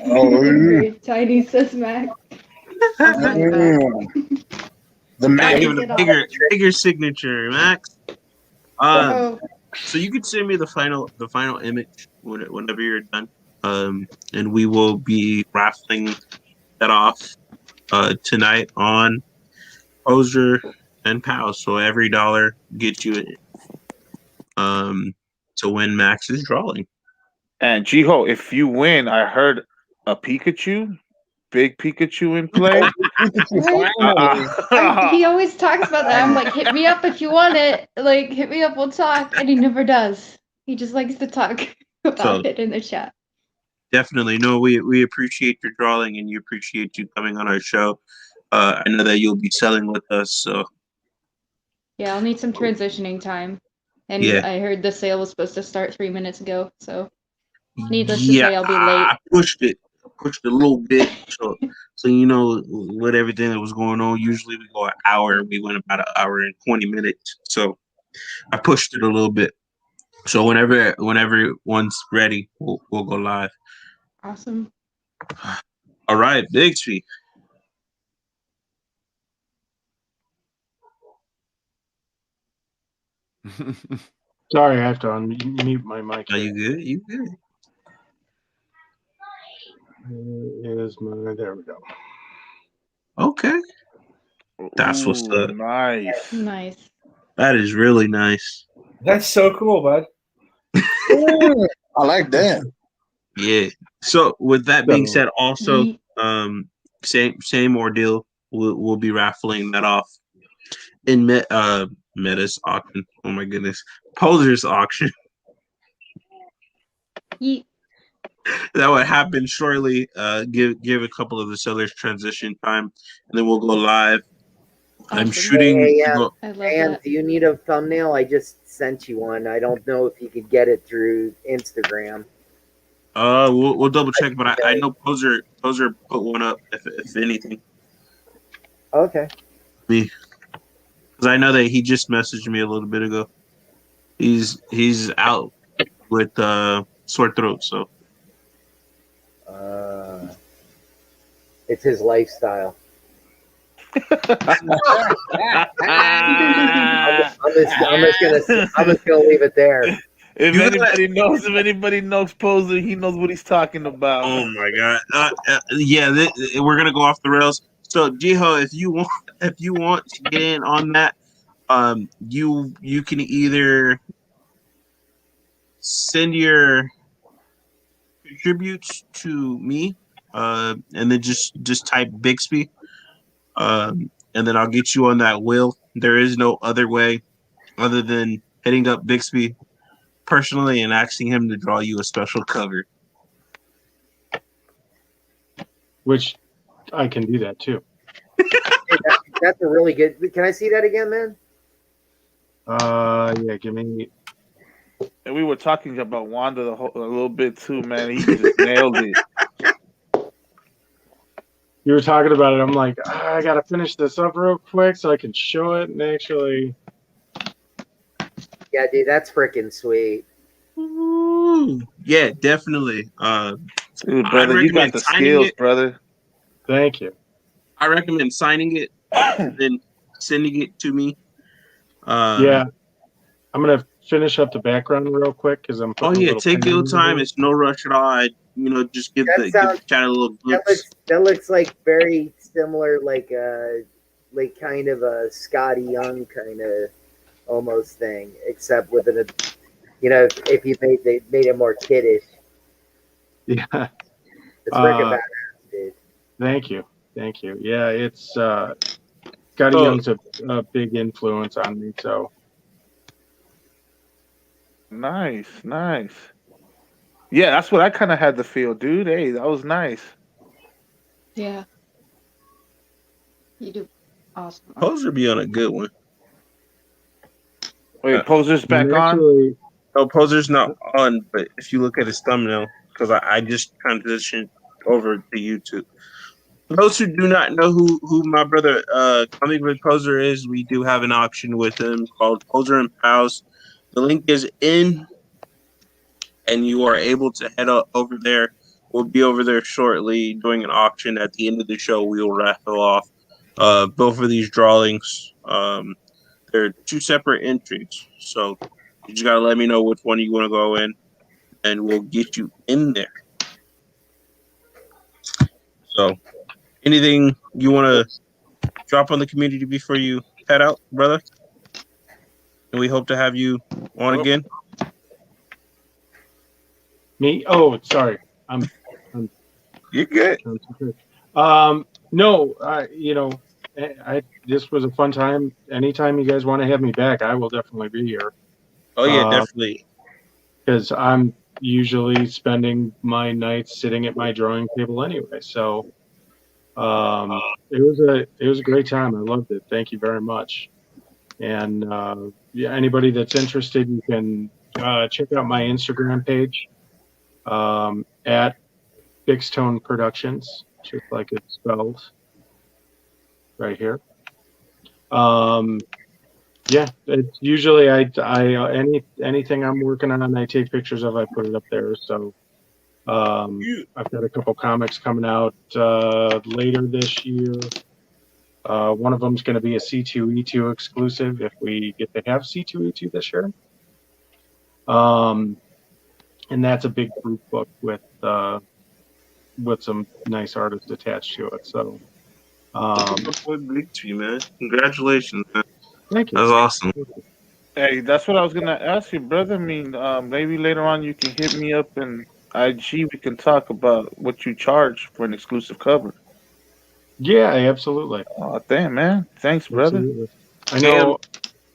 Oh, Very tiny, says Max. The I Mac. give it a bigger signature, Max. Oh, So you can send me the final image whenever you're done. And we will be raffling that off tonight on Poser and Pal. So every dollar gets you to win Max's drawing. And Jiho, if you win, I heard a Pikachu, big Pikachu in play. he always talks about that. I'm like, hit me up if you want it. Like, hit me up, we'll talk. And he never does. He just likes to talk about it in the chat. Definitely. No, we appreciate your drawing and you appreciate you coming on our show. I know that you'll be selling with us, so Yeah, I'll need some transitioning time. And yeah. I heard the sale was supposed to start 3 minutes ago, so needless to say, I'll be late. I pushed it a little bit, so you know, with everything that was going on. Usually we go an hour. We went about an hour and 20 minutes, so I pushed it a little bit. So whenever one's ready, we'll go live. Awesome. All right, Bixby. Sorry, I have to unmute my mic. Are you good? You good? There we go. Okay. That's what's up. Nice. Nice. That is really nice. That's so cool, bud. I like that. Yeah. So with that being said, also same ordeal. We'll be raffling that off in Meta's auction. Oh my goodness, Poser's auction. Yeet. That would happen shortly. Give a couple of the sellers transition time, and then we'll go live. I'm shooting. And do you need a thumbnail? I just sent you one. I don't know if you could get it through Instagram. We'll double check, but I know Poser put one up if anything. Okay. Me, because I know that he just messaged me a little bit ago. He's out with sore throat, so. It's his lifestyle. I'm just gonna leave it there. If anybody knows Poser, he knows what he's talking about. Oh my god! Yeah, we're gonna go off the rails. So, Jiho, if you want to get in on that, you can either send your contributes to me, and then just type Bixby, and then I'll get you on that wheel. There is no other way other than hitting up Bixby personally and asking him to draw you a special cover. Which I can do that too. That's a really good. Can I see that again, man? Yeah, give me. And we were talking about Wanda a little bit too, man. He just nailed it. You were talking about it. I'm like, I gotta finish this up real quick so I can show it and actually. Yeah, dude, that's freaking sweet. Ooh, yeah, definitely. Dude, brother, you got the skills, brother. Thank you. I recommend signing it and then sending it to me. Yeah, I'm gonna finish up the background real quick because I'm. Oh yeah, take your time. It's no rush at all. Just give the chat a little glimpse. That looks like very similar, like kind of a Scotty Young kind of almost thing, except with You know, if you made it more kiddish. Yeah. It's freaking badass, dude. Thank you. Yeah, it's Scotty Young's a big influence on me. So Nice. Yeah, that's what I kind of had to feel, dude. Hey, that was nice. Yeah. You do awesome. Poser be on a good one. Wait, Poser's back on? No, Poser's not on, but if you look at his thumbnail, because I just transitioned over to YouTube. For those who do not know who my brother Comic with Poser is, we do have an auction with him called Poser and Pals. The link is in, and you are able to head over there. We'll be over there shortly doing an auction. At the end of the show, we will raffle off both of these drawings. They're two separate entries, so you just gotta let me know which one you want to go in, and we'll get you in there. So, anything you want to drop on the community before you head out, brother? And we hope to have you on again. Me? Oh, sorry. I'm You're good. No, this was a fun time. Anytime you guys want to have me back, I will definitely be here. Oh yeah, definitely. Because I'm usually spending my nights sitting at my drawing table anyway. So it was a great time. I loved it. Thank you very much. And anybody that's interested, you can check out my Instagram page at Bigstone Productions, just like it's spelled right here. It's usually anything I'm working on, I take pictures of, I put it up there. So I've got a couple comics coming out later this year. One of them is going to be a C2E2 exclusive if we get to have C2E2 this year. And that's a big group book with some nice artists attached to it. So, man, congratulations, man. Thank you. That's awesome. Hey, that's what I was gonna ask you, brother. I mean, maybe later on you can hit me up and IG. We can talk about what you charge for an exclusive cover. Yeah, absolutely. Oh, damn, man. Thanks, brother. Absolutely. I know.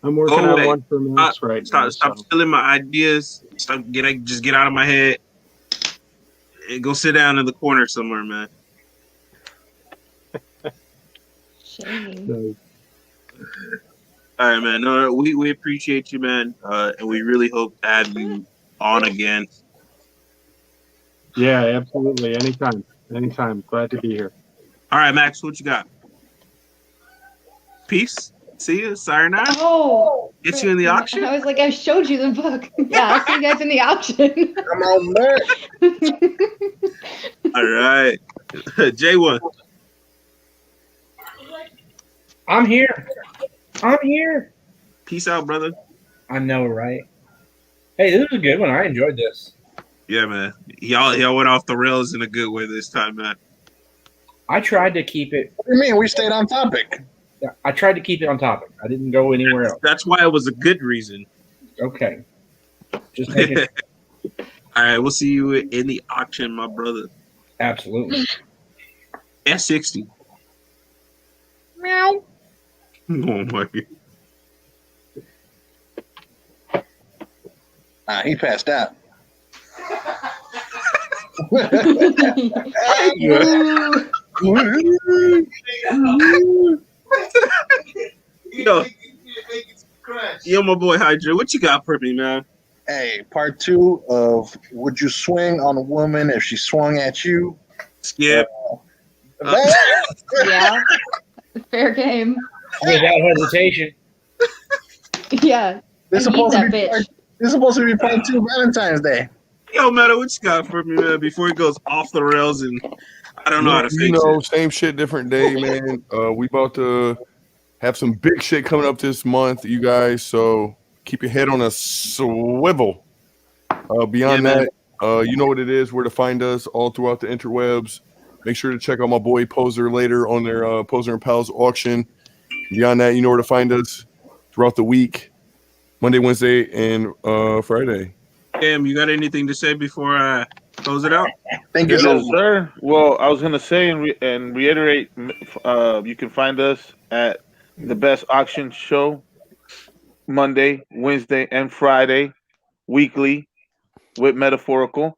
I'm working on one for Max right now. Stop stealing my ideas. Just get out of my head. And go sit down in the corner somewhere, man. Shame. All right, man. No, we appreciate you, man, and we really hope to have you on again. Yeah, absolutely. Anytime. Glad to be here. All right, Max, what you got? Peace. See you. Sayonara. Oh, get you in the auction. I was like, I showed you the book. Yeah, I'll see you guys in the auction. Come on back. All right, J1. I'm here. Peace out, brother. I know, right? Hey, this was a good one. I enjoyed this. Yeah, man. Y'all went off the rails in a good way this time, man. I tried to keep it. What do you mean? We stayed on topic. Yeah, I tried to keep it on topic. I didn't go anywhere else. That's why it was a good reason. Okay. Just take it. All right, we'll see you in the auction, my brother. Absolutely. S60. Meow. Oh my God. He passed out. Yo, my boy Hydra, what you got for me, man? Hey, part 2 of Would You Swing on a Woman If She Swung at You? Skip. Yeah. Fair game. Without hesitation. Yeah. This is supposed to be part 2 Valentine's Day. Yo, Meta, what you got for me, man? Before he goes off the rails and I don't know how to fix it. Same shit, different day, man. We about to have some big shit coming up this month, you guys. So keep your head on a swivel. Beyond that, you know what it is, where to find us all throughout the interwebs. Make sure to check out my boy Poser later on their Poser and Pals auction. Beyond that, you know where to find us throughout the week, Monday, Wednesday, and Friday. Cam, you got anything to say before I close it out? Thank you, Yes, sir. Well, I was gonna say and reiterate. You can find us at the Best Auction Show Monday, Wednesday, and Friday, weekly with Metaphorical.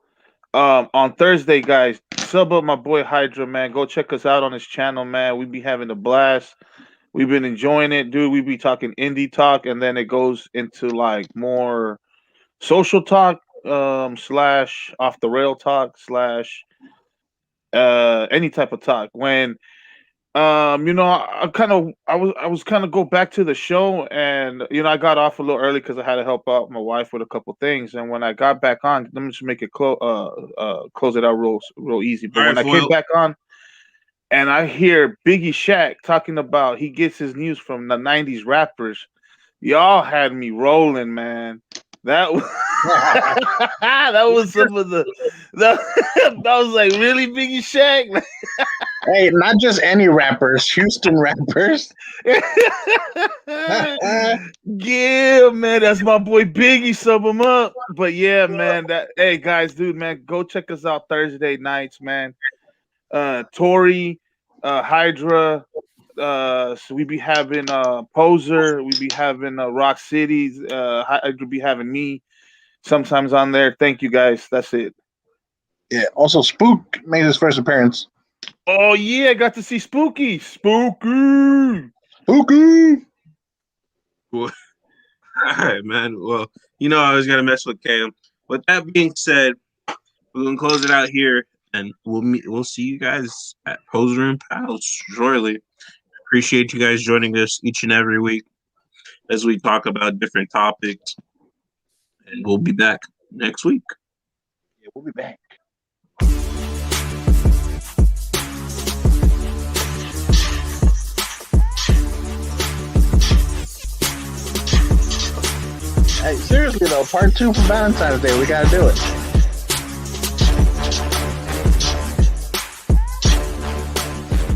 On Thursday, guys, sub up my boy Hydra, man. Go check us out on his channel, man. We be having a blast. We've been enjoying it, dude. We be talking indie talk, and then it goes into like more social talk, slash off the rail talk, slash any type of talk. When I was kind of go back to the show, and I got off a little early because I had to help out my wife with a couple things. And when I got back on, let me just make it close it out real easy. But when I came back on, and I hear Biggie Shaq talking about he gets his news from the '90s rappers, y'all had me rolling, man. That was that was some of the that was like, really, Biggie Shaq. Hey, not just any rappers, Houston rappers. Yeah, man, that's my boy Biggie. Sub him up. But yeah, man, hey guys, dude, man, go check us out Thursday nights, man. Tori, Hydra, so we be having Poser, we be having Rock Cities, Hydra be having me sometimes on there. Thank you guys. That's it. Yeah. Also, Spook made his first appearance. Oh yeah, I got to see Spooky. Cool. All right, man. Well, I was gonna mess with Cam. With that being said, we're gonna close it out here, and we'll see you guys at Poser and Pals shortly. Appreciate you guys joining us each and every week as we talk about different topics, and we'll be back next week. Yeah, we'll be back. Hey, seriously though, part 2 for Valentine's Day, we gotta do it.